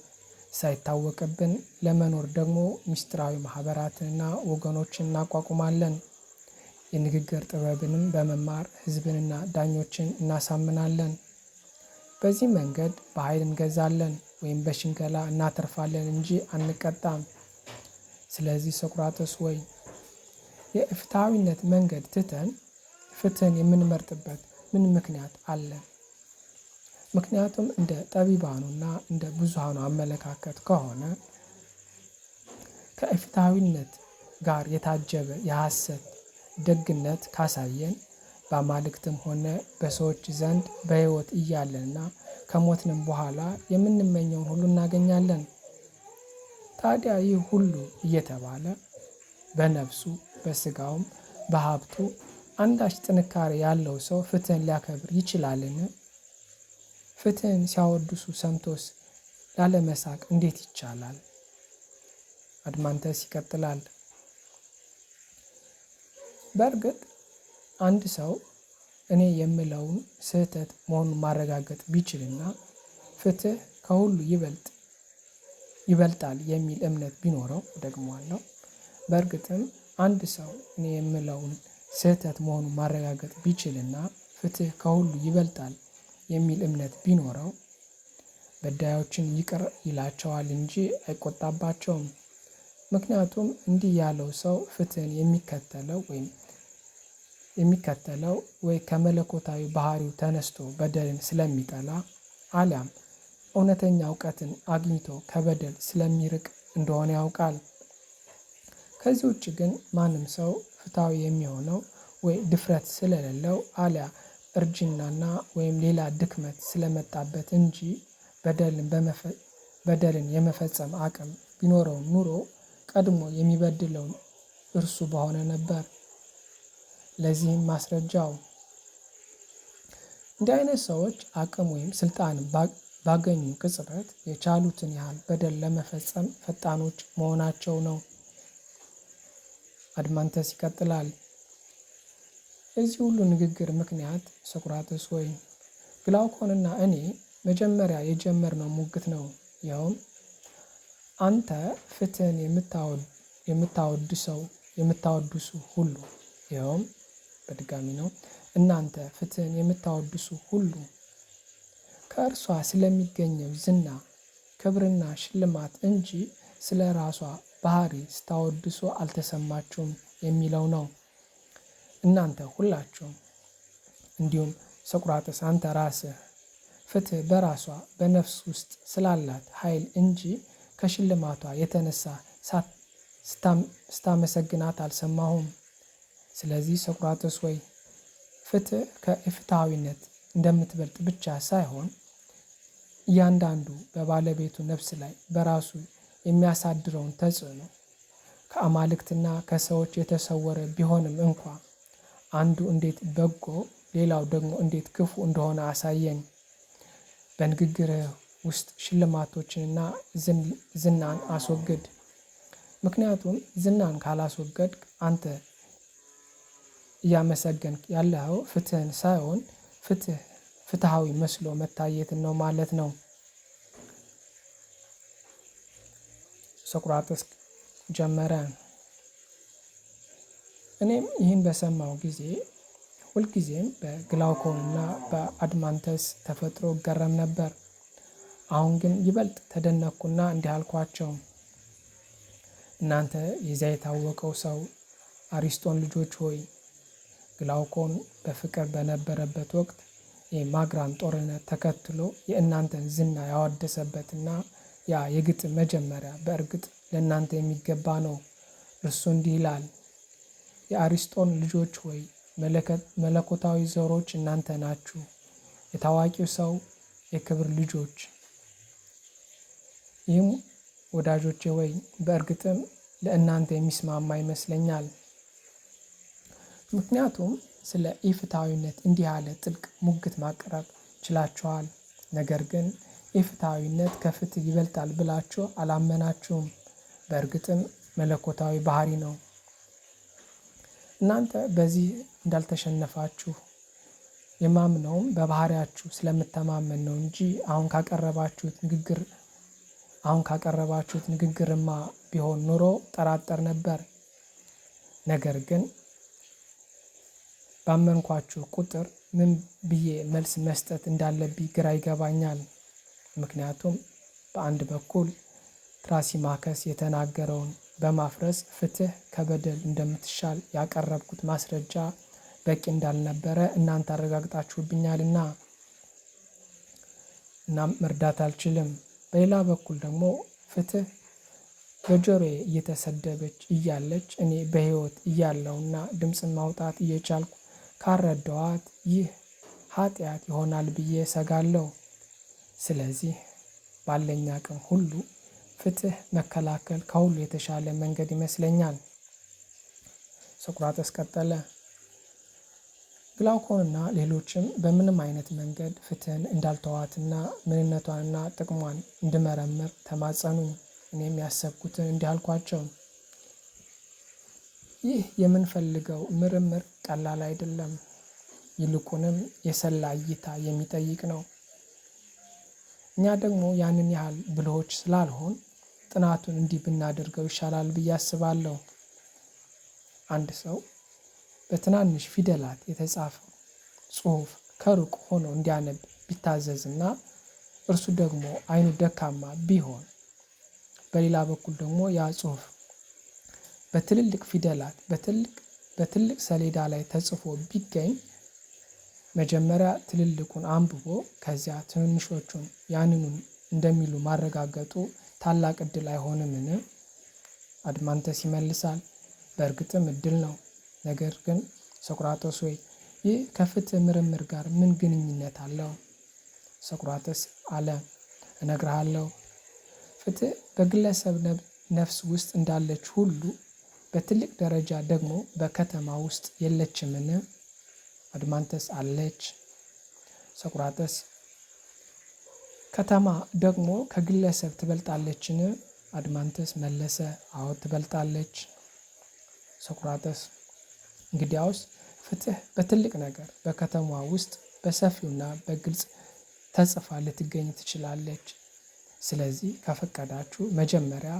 ሳይታወቅብን ለመኖር ደግሞ ምስጢራዊ ማህበራትንና ወገኖችን እናቋቁማለን። የንግግር ጥበብንም በመማር ህዝብንና ዳኞችን እናሳምናለን። በዚህ መንገድ በኃይል እንገዛለን ወይም በሽንገላ እናተርፋለን እንጂ አንቀጣም። ስለዚህ ሶቅራጥስ ወይ የፍትሃዊነት መንገድ ትተን ፍትህን የምንመርጥበት ምን ምክንያት አለን? ምክንያቱም እንደ ጠቢባኑና እንደ ብዙሃኑ አመለካከት ከሆነ ከፍትሃዊነት ጋር የታጀበ የሐሰት ደግነት ካሳየን በአማልክትም ሆነ በሰዎች ዘንድ በሕይወት እያለንና ከሞትንም በኋላ የምንመኘውን ሁሉ እናገኛለን። ታዲያ ይህ ሁሉ እየተባለ በነፍሱ በስጋውም በሀብቱ አንዳች ጥንካሬ ያለው ሰው ፍትህን ሊያከብር ይችላልን? ፍትህን ሲያወድሱ ሰምቶስ ላለመሳቅ እንዴት ይቻላል? አድማንተስ ይቀጥላል። በእርግጥ አንድ ሰው እኔ የምለውን ስህተት መሆኑን ማረጋገጥ ቢችልና ፍትህ ከሁሉ ይበልጣል የሚል እምነት ቢኖረው ደግሞአለው። በእርግጥም አንድ ሰው እኔ የምለውን ስህተት መሆኑን ማረጋገጥ ቢችልና ፍትህ ከሁሉ ይበልጣል የሚል እምነት ቢኖረው በዳዮችን ይቅር ይላቸዋል እንጂ አይቆጣባቸውም። ምክንያቱም እንዲህ ያለው ሰው ፍትህን የሚከተለው ወይ ከመለኮታዊ ባህሪው ተነስቶ በደልን ስለሚጠላ አሊያም እውነተኛ እውቀትን አግኝቶ ከበደል ስለሚርቅ እንደሆነ ያውቃል። ከዚህ ውጭ ግን ማንም ሰው ፍትሃዊ የሚሆነው ወይ ድፍረት ስለሌለው አሊያ እርጅናና ወይም ሌላ ድክመት ስለመጣበት እንጂ በደልን የመፈጸም አቅም ቢኖረው ኑሮ ቀድሞ የሚበድለውን እርሱ በሆነ ነበር። ለዚህም ማስረጃው እንዲህ አይነት ሰዎች አቅም ወይም ስልጣን ባገኙ ቅጽበት የቻሉትን ያህል በደል ለመፈጸም ፈጣኖች መሆናቸው ነው። አድማንተስ ይቀጥላል። የዚህ ሁሉ ንግግር ምክንያት ሶቅራጥስ ሆይ ግላውኮንና እኔ መጀመሪያ የጀመርነው ሙግት ነው። ይኸውም አንተ ፍትህን የምታወድሱ ሁሉ ይኸውም በድጋሚ ነው። እናንተ ፍትህን የምታወድሱ ሁሉ ከእርሷ ስለሚገኘው ዝና፣ ክብርና ሽልማት እንጂ ስለ ራሷ ባህሪ ስታወድሱ አልተሰማችሁም የሚለው ነው። እናንተ ሁላችሁም እንዲሁም ሶቅራጥስ አንተ ራስህ ፍትህ በራሷ በነፍስ ውስጥ ስላላት ኃይል እንጂ ከሽልማቷ የተነሳ ስታመሰግናት አልሰማሁም። ስለዚህ ሶቅራጥስ ሆይ ፍትህ ከኢፍትሐዊነት እንደምትበልጥ ብቻ ሳይሆን እያንዳንዱ በባለቤቱ ነፍስ ላይ በራሱ የሚያሳድረውን ተጽዕኖ ከአማልክትና ከሰዎች የተሰወረ ቢሆንም እንኳ አንዱ እንዴት በጎ ሌላው ደግሞ እንዴት ክፉ እንደሆነ አሳየኝ። በንግግርህ ውስጥ ሽልማቶችንና ዝናን አስወግድ። ምክንያቱም ዝናን ካላስወገድክ አንተ እያመሰገንክ ያለኸው ፍትህን ሳይሆን ፍትሃዊ መስሎ መታየትን ነው ማለት ነው። ሶቅራጥስ ጀመረ። እኔም ይህን በሰማው ጊዜ ሁልጊዜም በግላውኮንና በአድማንተስ ተፈጥሮ እገረም ነበር። አሁን ግን ይበልጥ ተደነቅኩና እንዲህ አልኳቸው። እናንተ የዚያ የታወቀው ሰው አሪስጦን ልጆች ሆይ ግላውኮን በፍቅር በነበረበት ወቅት የማግራን ጦርነት ተከትሎ የእናንተን ዝና ያወደሰበትና ያ የግጥም መጀመሪያ በእርግጥ ለእናንተ የሚገባ ነው። እርሱ እንዲህ ይላል። የአሪስጦን ልጆች ሆይ መለኮታዊ ዘሮች እናንተ ናችሁ፣ የታዋቂው ሰው የክብር ልጆች። ይህም ወዳጆቼ ሆይ በእርግጥም ለእናንተ የሚስማማ ይመስለኛል። ምክንያቱም ስለ ኢፍትሐዊነት እንዲህ ያለ ጥልቅ ሙግት ማቅረብ ችላችኋል። ነገር ግን ኢፍትሐዊነት ከፍትህ ይበልጣል ብላችሁ አላመናችሁም። በእርግጥም መለኮታዊ ባህሪ ነው። እናንተ በዚህ እንዳልተሸነፋችሁ የማምነውም በባህሪያችሁ ስለምተማመን ነው እንጂ አሁን ካቀረባችሁት ንግግርማ ቢሆን ኑሮ ጠራጠር ነበር። ነገር ግን ባመንኳችሁ ቁጥር ምን ብዬ መልስ መስጠት እንዳለብኝ ግራ ይገባኛል። ምክንያቱም በአንድ በኩል ትራሲማከስ የተናገረውን በማፍረስ ፍትህ ከበደል እንደምትሻል ያቀረብኩት ማስረጃ በቂ እንዳልነበረ እናንተ አረጋግጣችሁብኛልና እናም መርዳት አልችልም። በሌላ በኩል ደግሞ ፍትህ በጆሮዬ እየተሰደበች እያለች እኔ በሕይወት እያለሁና ድምፅን ማውጣት እየቻልኩ ካረዳኋት ይህ ኃጢአት ይሆናል ብዬ እሰጋለሁ። ስለዚህ ባለኝ አቅም ሁሉ ፍትህ መከላከል ከሁሉ የተሻለ መንገድ ይመስለኛል። ሶቅራጥስ ቀጠለ። ግላውኮንና ሌሎችም በምንም አይነት መንገድ ፍትህን እንዳልተዋትና ምንነቷንና ጥቅሟን እንድመረምር ተማጸኑኝ። እኔም ያሰብኩትን እንዲህ አልኳቸው። ይህ የምንፈልገው ምርምር ቀላል አይደለም። ይልቁንም የሰላ እይታ የሚጠይቅ ነው። እኛ ደግሞ ያንን ያህል ብልሆች ስላልሆን ጥናቱን እንዲህ ብናደርገው ይሻላል ብዬ አስባለሁ። አንድ ሰው በትናንሽ ፊደላት የተጻፈው ጽሑፍ ከሩቅ ሆኖ እንዲያነብ ቢታዘዝና እርሱ ደግሞ አይኑ ደካማ ቢሆን፣ በሌላ በኩል ደግሞ ያ ጽሑፍ በትልልቅ ፊደላት በትልቅ ሰሌዳ ላይ ተጽፎ ቢገኝ መጀመሪያ ትልልቁን አንብቦ ከዚያ ትንንሾቹን ያንኑን እንደሚሉ ማረጋገጡ ታላቅ እድል አይሆንምን? አድማንተስ ይመልሳል። በእርግጥም እድል ነው። ነገር ግን ሶቅራጦስ ሆይ ይህ ከፍትህ ምርምር ጋር ምን ግንኙነት አለው? ሶቅራጥስ አለ እነግርሃለሁ። ፍትህ በግለሰብ ነፍስ ውስጥ እንዳለች ሁሉ በትልቅ ደረጃ ደግሞ በከተማ ውስጥ የለችምን? አድማንተስ አለች። ሶቅራጥስ ከተማ ደግሞ ከግለሰብ ትበልጣለችን? አድማንተስ መለሰ አዎ ትበልጣለች። ሶቅራጥስ እንግዲያውስ ፍትህ በትልቅ ነገር በከተማዋ ውስጥ በሰፊውና በግልጽ ተጽፋ ልትገኝ ትችላለች። ስለዚህ ከፈቀዳችሁ መጀመሪያ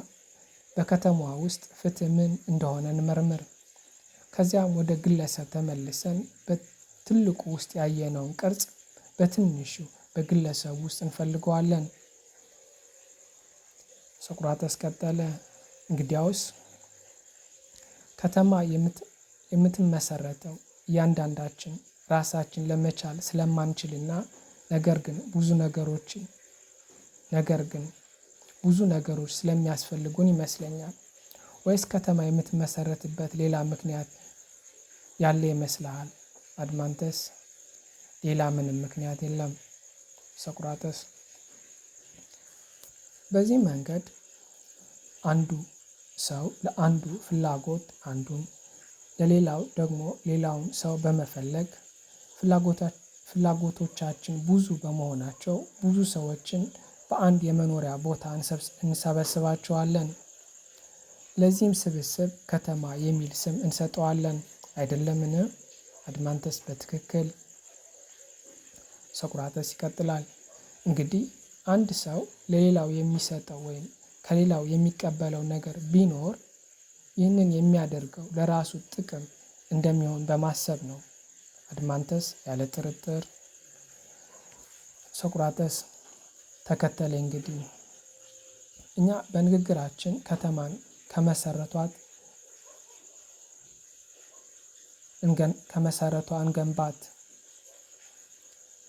በከተማዋ ውስጥ ፍትህ ምን እንደሆነ እንመርምር። ከዚያም ወደ ግለሰብ ተመልሰን በትልቁ ውስጥ ያየነውን ቅርጽ በትንሹ በግለሰብ ውስጥ እንፈልገዋለን። ሶቅራጥስ ቀጠለ እንግዲያውስ ከተማ የምትመሰረተው እያንዳንዳችን ራሳችን ለመቻል ስለማንችልና ነገር ግን ብዙ ነገሮች ስለሚያስፈልጉን ይመስለኛል። ወይስ ከተማ የምትመሰረትበት ሌላ ምክንያት ያለ ይመስልሃል? አድማንተስ ሌላ ምንም ምክንያት የለም። ሶቅራጥስ በዚህ መንገድ አንዱ ሰው ለአንዱ ፍላጎት አንዱን ለሌላው ደግሞ ሌላውን ሰው በመፈለግ ፍላጎቶቻችን ብዙ በመሆናቸው ብዙ ሰዎችን በአንድ የመኖሪያ ቦታ እንሰበስባቸዋለን። ለዚህም ስብስብ ከተማ የሚል ስም እንሰጠዋለን አይደለምን? አድማንተስ በትክክል። ሶቅራጥስ ይቀጥላል እንግዲህ አንድ ሰው ለሌላው የሚሰጠው ወይም ከሌላው የሚቀበለው ነገር ቢኖር ይህንን የሚያደርገው ለራሱ ጥቅም እንደሚሆን በማሰብ ነው። አድማንተስ ያለ ጥርጥር። ሶቅራጥስ ተከተለ እንግዲህ እኛ በንግግራችን ከተማን ከመሰረቷ እንገንባት።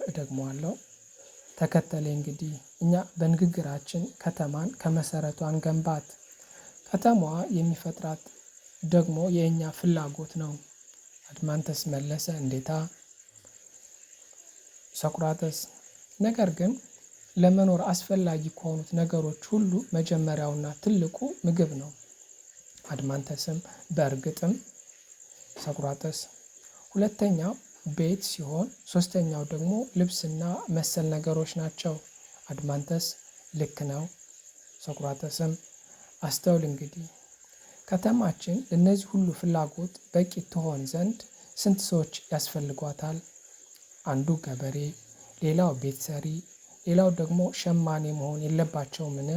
እደግመዋለሁ። ተከተለ እንግዲህ እኛ በንግግራችን ከተማን ከመሰረቷ እንገንባት። ከተማዋ የሚፈጥራት ደግሞ የእኛ ፍላጎት ነው። አድማንተስ መለሰ እንዴታ? ሶቅራጥስ ነገር ግን ለመኖር አስፈላጊ ከሆኑት ነገሮች ሁሉ መጀመሪያውና ትልቁ ምግብ ነው። አድማንተስም በእርግጥም። ሶቅራጥስ ሁለተኛው ቤት ሲሆን ሶስተኛው ደግሞ ልብስና መሰል ነገሮች ናቸው። አድማንተስ ልክ ነው። ሶቅራጥስም አስተውል እንግዲህ ከተማችን ለእነዚህ ሁሉ ፍላጎት በቂ ትሆን ዘንድ ስንት ሰዎች ያስፈልጓታል? አንዱ ገበሬ፣ ሌላው ቤት ሰሪ፣ ሌላው ደግሞ ሸማኔ መሆን የለባቸውምን?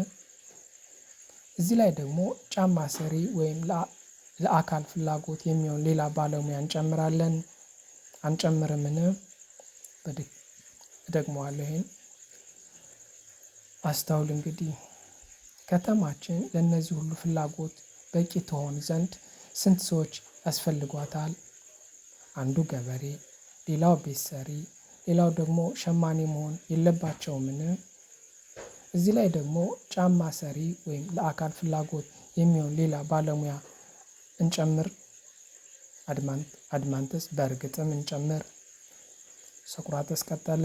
እዚህ ላይ ደግሞ ጫማ ሰሪ ወይም ለአካል ፍላጎት የሚሆን ሌላ ባለሙያ እንጨምራለን አንጨምርምን? እደግመዋለሁ ይሄን አስተውል እንግዲህ ከተማችን ለእነዚህ ሁሉ ፍላጎት በቂ ትሆን ዘንድ ስንት ሰዎች ያስፈልጓታል? አንዱ ገበሬ፣ ሌላው ቤት ሰሪ፣ ሌላው ደግሞ ሸማኔ መሆን የለባቸውምን? እዚህ ላይ ደግሞ ጫማ ሰሪ ወይም ለአካል ፍላጎት የሚሆን ሌላ ባለሙያ እንጨምር። አድማንተስ በእርግጥም እንጨምር። ሶቅራጥስ ቀጠለ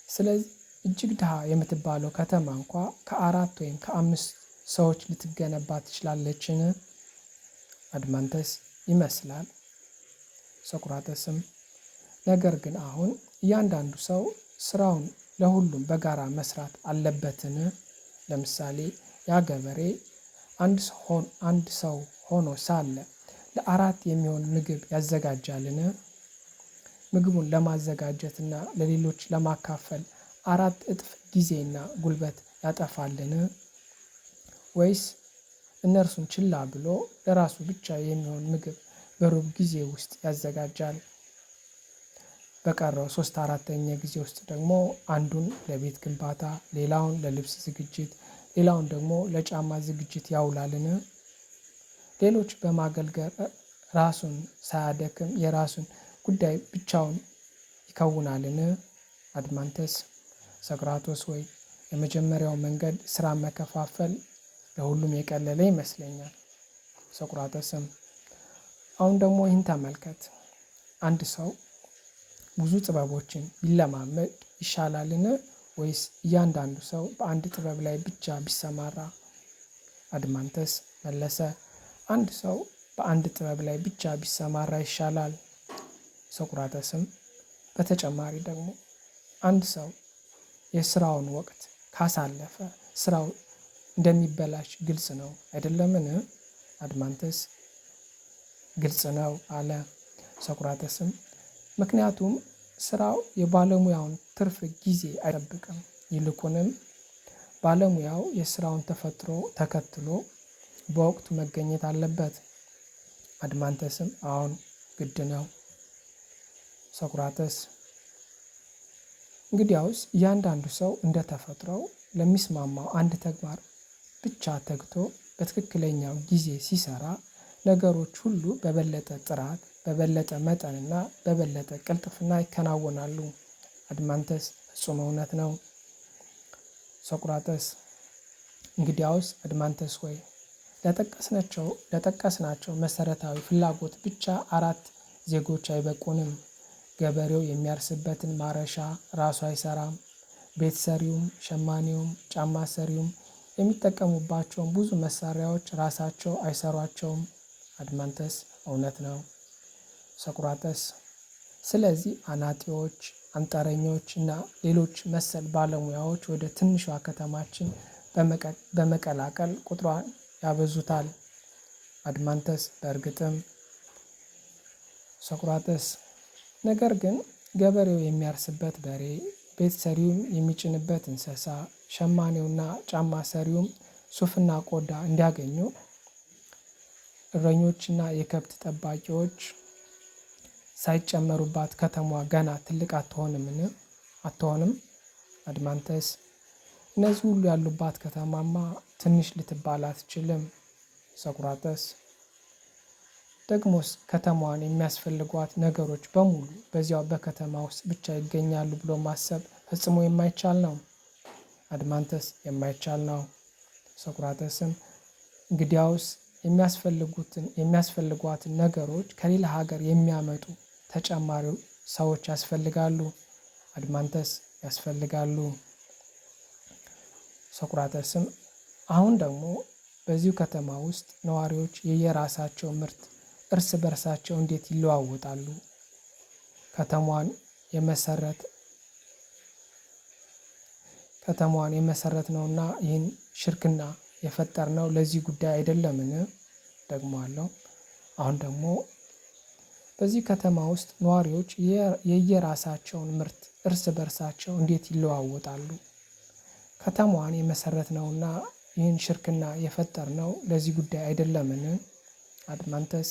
ስለዚህ እጅግ ድሃ የምትባለው ከተማ እንኳ ከ4 ወይም ከ5 ሰዎች ልትገነባ ትችላለችን? አድማንተስ ይመስላል። ሶቅራጥስም ነገር ግን አሁን እያንዳንዱ ሰው ስራውን ለሁሉም በጋራ መስራት አለበትን? ለምሳሌ ያ ገበሬ አንድ ሰው ሆኖ ሳለ ለ4 የሚሆን ምግብ ያዘጋጃልን? ምግቡን ለማዘጋጀትና ለሌሎች ለማካፈል 4 እጥፍ ጊዜና ጉልበት ያጠፋልን? ወይስ እነርሱን ችላ ብሎ ለራሱ ብቻ የሚሆን ምግብ በሩብ ጊዜ ውስጥ ያዘጋጃል? በቀረው 3/4ኛ ጊዜ ውስጥ ደግሞ አንዱን ለቤት ግንባታ፣ ሌላውን ለልብስ ዝግጅት፣ ሌላውን ደግሞ ለጫማ ዝግጅት ያውላልን? ሌሎች በማገልገል ራሱን ሳያደክም የራሱን ጉዳይ ብቻውን ይከውናልን? አድማንተስ ሶቅራጥስ ወይ የመጀመሪያው መንገድ ስራ መከፋፈል ለሁሉም የቀለለ ይመስለኛል። ሶቅራጥስም አሁን ደግሞ ይህን ተመልከት። አንድ ሰው ብዙ ጥበቦችን ቢለማመድ ይሻላልን? ወይስ እያንዳንዱ ሰው በአንድ ጥበብ ላይ ብቻ ቢሰማራ? አድማንተስ መለሰ፣ አንድ ሰው በአንድ ጥበብ ላይ ብቻ ቢሰማራ ይሻላል። ሶቅራተስም በተጨማሪ ደግሞ አንድ ሰው የስራውን ወቅት ካሳለፈ ስራው እንደሚበላሽ ግልጽ ነው አይደለምን? አድማንተስ ግልጽ ነው አለ። ሶቅራተስም ምክንያቱም ስራው የባለሙያውን ትርፍ ጊዜ አይጠብቅም። ይልቁንም ባለሙያው የስራውን ተፈጥሮ ተከትሎ በወቅቱ መገኘት አለበት። አድማንተስም አዎን ግድ ነው። ሶቅራተስ እንግዲያውስ እያንዳንዱ ሰው እንደ ተፈጥሮው ለሚስማማው አንድ ተግባር ብቻ ተግቶ በትክክለኛው ጊዜ ሲሰራ ነገሮች ሁሉ በበለጠ ጥራት፣ በበለጠ መጠንና በበለጠ ቅልጥፍና ይከናወናሉ። አድማንተስ ፍጹም እውነት ነው። ሶቅራተስ እንግዲያውስ አድማንተስ ሆይ ለጠቀስናቸው መሰረታዊ ፍላጎት ብቻ 4 ዜጎች አይበቁንም። ገበሬው የሚያርስበትን ማረሻ ራሱ አይሰራም። ቤት ሰሪውም፣ ሸማኔውም፣ ጫማ ሰሪውም የሚጠቀሙባቸውን ብዙ መሳሪያዎች ራሳቸው አይሰሯቸውም። አድማንተስ እውነት ነው። ሶቅራተስ ስለዚህ አናጢዎች፣ አንጥረኞች እና ሌሎች መሰል ባለሙያዎች ወደ ትንሿ ከተማችን በመቀላቀል ቁጥሯን ያበዙታል። አድማንተስ በእርግጥም። ሶቅራተስ ነገር ግን ገበሬው የሚያርስበት በሬ፣ ቤት ሰሪውም የሚጭንበት እንስሳ፣ ሸማኔውና ጫማ ሰሪውም ሱፍና ቆዳ እንዲያገኙ እረኞችና የከብት ጠባቂዎች ሳይጨመሩባት ከተማዋ ገና ትልቅ አትሆንም? አድማንተስ እነዚህ ሁሉ ያሉባት ከተማማ ትንሽ ልትባል አትችልም። ሶቅራተስ ደግሞስ ከተማዋን የሚያስፈልጓት ነገሮች በሙሉ በዚያው በከተማ ውስጥ ብቻ ይገኛሉ ብሎ ማሰብ ፈጽሞ የማይቻል ነው። አድማንተስ የማይቻል ነው። ሶቅራተስም እንግዲያውስ የሚያስፈልጓትን ነገሮች ከሌላ ሀገር የሚያመጡ ተጨማሪ ሰዎች ያስፈልጋሉ። አድማንተስ ያስፈልጋሉ። ሶቅራተስም አሁን ደግሞ በዚሁ ከተማ ውስጥ ነዋሪዎች የየራሳቸው ምርት እርስ በርሳቸው እንዴት ይለዋወጣሉ? ከተማዋን የመሰረት ነውና ይህን ሽርክና የፈጠርነው ለዚህ ጉዳይ አይደለምን? ደግሞ አለው። አሁን ደግሞ በዚህ ከተማ ውስጥ ነዋሪዎች የየራሳቸውን ምርት እርስ በርሳቸው እንዴት ይለዋወጣሉ? ከተማዋን የመሰረት ነውና ይህን ሽርክና የፈጠርነው ለዚህ ጉዳይ አይደለምን? አድማንተስ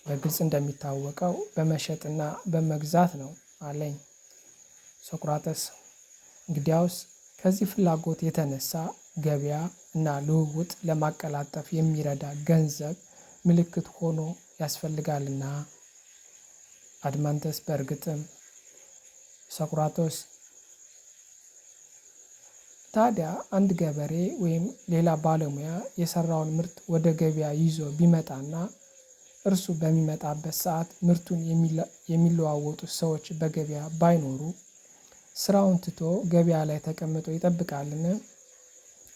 በግልጽ እንደሚታወቀው በመሸጥና በመግዛት ነው አለኝ። ሶቅራተስ እንግዲያውስ ከዚህ ፍላጎት የተነሳ ገበያ እና ልውውጥ ለማቀላጠፍ የሚረዳ ገንዘብ ምልክት ሆኖ ያስፈልጋልና። አድማንተስ በእርግጥም። ሶቅራቶስ ታዲያ አንድ ገበሬ ወይም ሌላ ባለሙያ የሰራውን ምርት ወደ ገበያ ይዞ ቢመጣና እርሱ በሚመጣበት ሰዓት ምርቱን የሚለዋወጡ ሰዎች በገበያ ባይኖሩ ስራውን ትቶ ገበያ ላይ ተቀምጦ ይጠብቃልን?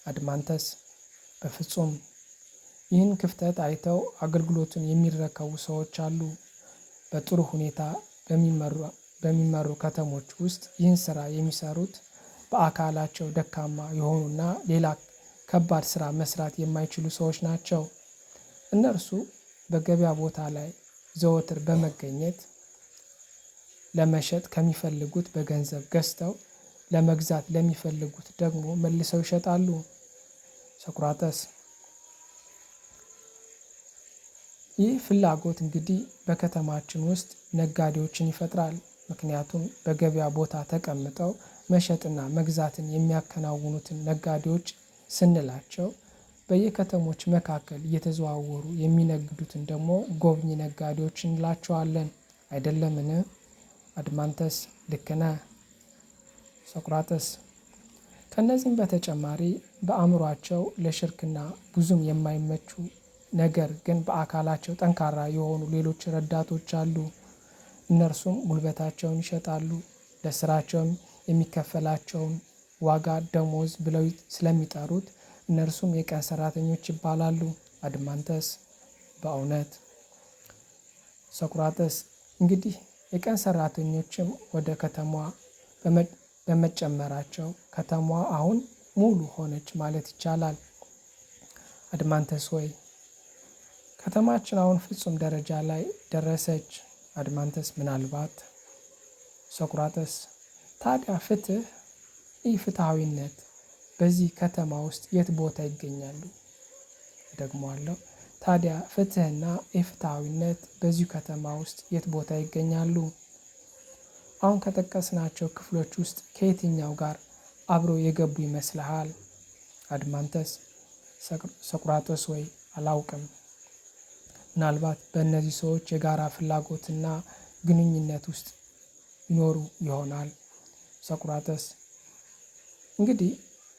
አድማንተስ በፍጹም። ይህን ክፍተት አይተው አገልግሎቱን የሚረከቡ ሰዎች አሉ። በጥሩ ሁኔታ በሚመሩ ከተሞች ውስጥ ይህን ስራ የሚሰሩት በአካላቸው ደካማ የሆኑና ሌላ ከባድ ስራ መስራት የማይችሉ ሰዎች ናቸው። እነርሱ በገበያ ቦታ ላይ ዘወትር በመገኘት ለመሸጥ ከሚፈልጉት በገንዘብ ገዝተው ለመግዛት ለሚፈልጉት ደግሞ መልሰው ይሸጣሉ። ሶቅራተስ ይህ ፍላጎት እንግዲህ በከተማችን ውስጥ ነጋዴዎችን ይፈጥራል። ምክንያቱም በገበያ ቦታ ተቀምጠው መሸጥና መግዛትን የሚያከናውኑትን ነጋዴዎች ስንላቸው በየከተሞች መካከል እየተዘዋወሩ የሚነግዱትን ደግሞ ጎብኚ ነጋዴዎች እንላቸዋለን። አይደለምን? አድማንተስ ልክ ነህ። ሶቅራተስ ከነዚህም በተጨማሪ በአእምሯቸው ለሽርክና ብዙም የማይመቹ ነገር ግን በአካላቸው ጠንካራ የሆኑ ሌሎች ረዳቶች አሉ። እነርሱም ጉልበታቸውን ይሸጣሉ። ለስራቸውም የሚከፈላቸውን ዋጋ ደሞዝ ብለው ስለሚጠሩት እነርሱም የቀን ሰራተኞች ይባላሉ። አድማንተስ በእውነት ሶቅራጥስ እንግዲህ የቀን ሰራተኞችም ወደ ከተማዋ በመጨመራቸው ከተማዋ አሁን ሙሉ ሆነች ማለት ይቻላል። አድማንተስ ሆይ ከተማችን አሁን ፍጹም ደረጃ ላይ ደረሰች። አድማንተስ ምናልባት ሶቅራጥስ ታዲያ ፍትህ ኢፍትሐዊነት በዚህ ከተማ ውስጥ የት ቦታ ይገኛሉ? ደግሞአለሁ። ታዲያ ፍትህና ኢፍትሐዊነት በዚሁ ከተማ ውስጥ የት ቦታ ይገኛሉ? አሁን ከጠቀስናቸው ክፍሎች ውስጥ ከየትኛው ጋር አብሮ የገቡ ይመስልሃል? አድማንተስ ሶቅራጥስ ወይ አላውቅም። ምናልባት በእነዚህ ሰዎች የጋራ ፍላጎትና ግንኙነት ውስጥ ይኖሩ ይሆናል። ሶቅራጥስ እንግዲህ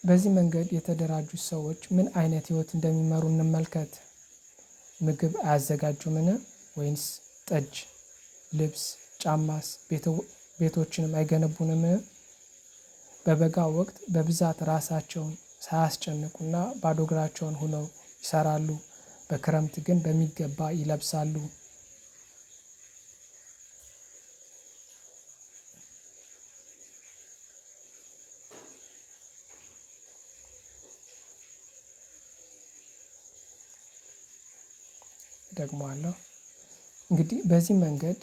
በዚህ መንገድ የተደራጁት ሰዎች ምን አይነት ህይወት እንደሚመሩ እንመልከት። ምግብ አያዘጋጁምን? ወይንስ ጠጅ፣ ልብስ፣ ጫማስ ቤቶችንም አይገነቡንም? በበጋ ወቅት በብዛት ራሳቸውን ሳያስጨንቁና ባዶ እግራቸውን ሆነው ይሰራሉ። በክረምት ግን በሚገባ ይለብሳሉ። ደግሞአለሁ። እንግዲህ በዚህ መንገድ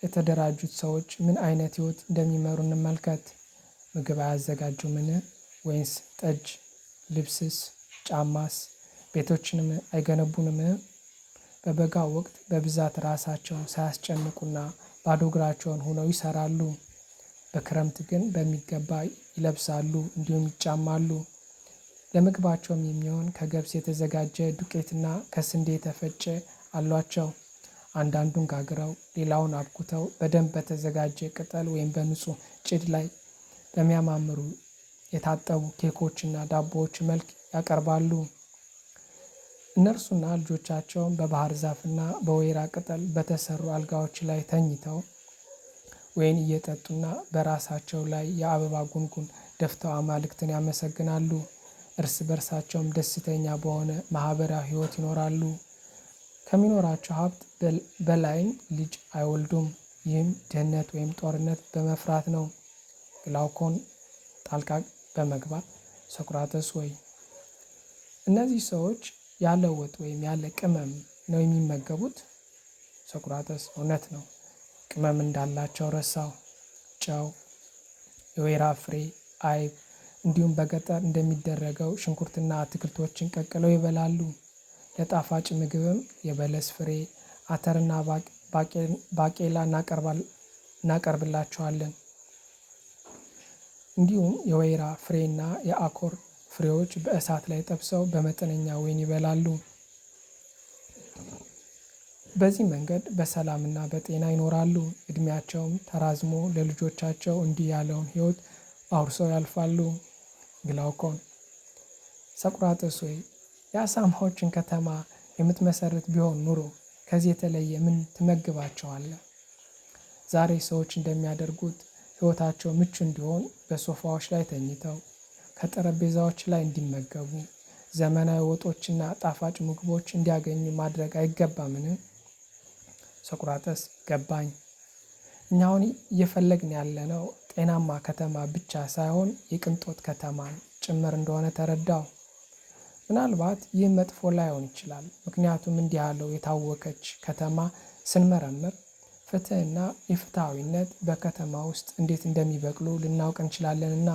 የተደራጁት ሰዎች ምን አይነት ህይወት እንደሚመሩ እንመልከት። ምግብ አያዘጋጁምን? ወይንስ ጠጅ፣ ልብስስ፣ ጫማስ ቤቶችንም አይገነቡንም? በበጋ ወቅት በብዛት ራሳቸውን ሳያስጨንቁና ባዶ እግራቸውን ሆነው ይሰራሉ። በክረምት ግን በሚገባ ይለብሳሉ እንዲሁም ይጫማሉ። ለምግባቸውም የሚሆን ከገብስ የተዘጋጀ ዱቄትና ከስንዴ የተፈጨ አሏቸው። አንዳንዱን ጋግረው ሌላውን አብኩተው በደንብ በተዘጋጀ ቅጠል ወይም በንጹህ ጭድ ላይ በሚያማምሩ የታጠቡ ኬኮችና ዳቦዎች መልክ ያቀርባሉ። እነርሱና ልጆቻቸውን በባህር ዛፍና በወይራ ቅጠል በተሰሩ አልጋዎች ላይ ተኝተው ወይን እየጠጡና በራሳቸው ላይ የአበባ ጉንጉን ደፍተው አማልክትን ያመሰግናሉ። እርስ በርሳቸውም ደስተኛ በሆነ ማህበራዊ ህይወት ይኖራሉ። ከሚኖራቸው ሀብት በላይም ልጅ አይወልዱም። ይህም ድህነት ወይም ጦርነት በመፍራት ነው። ግላውኮን ጣልቃ በመግባት ሶቅራጥስ ወይ እነዚህ ሰዎች ያለ ወጥ ወይም ያለ ቅመም ነው የሚመገቡት? ሶቅራጥስ እውነት ነው። ቅመም እንዳላቸው ረሳው። ጨው፣ የወይራ ፍሬ፣ አይብ እንዲሁም በገጠር እንደሚደረገው ሽንኩርትና አትክልቶችን ቀቅለው ይበላሉ። ለጣፋጭ ምግብም የበለስ ፍሬ፣ አተርና ባቄላ እናቀርብላቸዋለን። እንዲሁም የወይራ ፍሬና የአኮር ፍሬዎች በእሳት ላይ ጠብሰው በመጠነኛ ወይን ይበላሉ። በዚህ መንገድ በሰላምና በጤና ይኖራሉ። እድሜያቸውም ተራዝሞ ለልጆቻቸው እንዲህ ያለውን ህይወት አውርሰው ያልፋሉ። ግላውኮን ሶቅራጥስ ሆይ የአሳማዎችን ከተማ የምትመሰርት ቢሆን ኑሮ ከዚህ የተለየ ምን ትመግባቸዋለህ? ዛሬ ሰዎች እንደሚያደርጉት ህይወታቸው ምቹ እንዲሆን በሶፋዎች ላይ ተኝተው ከጠረጴዛዎች ላይ እንዲመገቡ ዘመናዊ ወጦችና ጣፋጭ ምግቦች እንዲያገኙ ማድረግ አይገባምን? ሶቅራጥስ ገባኝ። እኛ አሁን እየፈለግን ያለነው ጤናማ ከተማ ብቻ ሳይሆን የቅንጦት ከተማን ጭምር እንደሆነ ተረዳው። ምናልባት ይህ መጥፎ ላይሆን ይችላል። ምክንያቱም እንዲህ ያለው የታወከች ከተማ ስንመረምር ፍትህና ኢፍትሐዊነት በከተማ ውስጥ እንዴት እንደሚበቅሉ ልናውቅ እንችላለንና።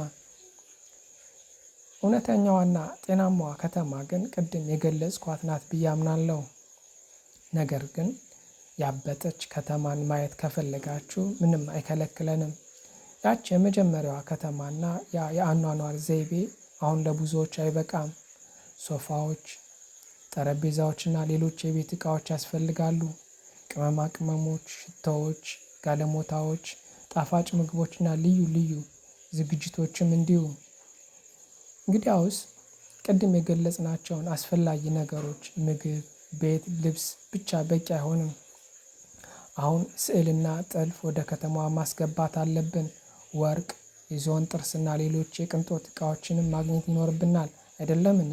እውነተኛዋና ጤናማዋ ከተማ ግን ቅድም የገለጽኳት ናት ብዬ አምናለሁ። ነገር ግን ያበጠች ከተማን ማየት ከፈለጋችሁ ምንም አይከለክለንም። ያች የመጀመሪያዋ ከተማና ያ የአኗኗር ዘይቤ አሁን ለብዙዎች አይበቃም። ሶፋዎች፣ ጠረጴዛዎችና ሌሎች የቤት እቃዎች ያስፈልጋሉ። ቅመማ ቅመሞች፣ ሽቶዎች፣ ጋለሞታዎች፣ ጣፋጭ ምግቦችና ልዩ ልዩ ዝግጅቶችም እንዲሁ። እንግዲያውስ ቅድም የገለጽናቸውን አስፈላጊ ነገሮች ምግብ፣ ቤት፣ ልብስ ብቻ በቂ አይሆንም። አሁን ስዕልና ጥልፍ ወደ ከተማዋ ማስገባት አለብን። ወርቅ፣ የዝሆን ጥርስና ሌሎች የቅንጦት እቃዎችንም ማግኘት ይኖርብናል አይደለምን?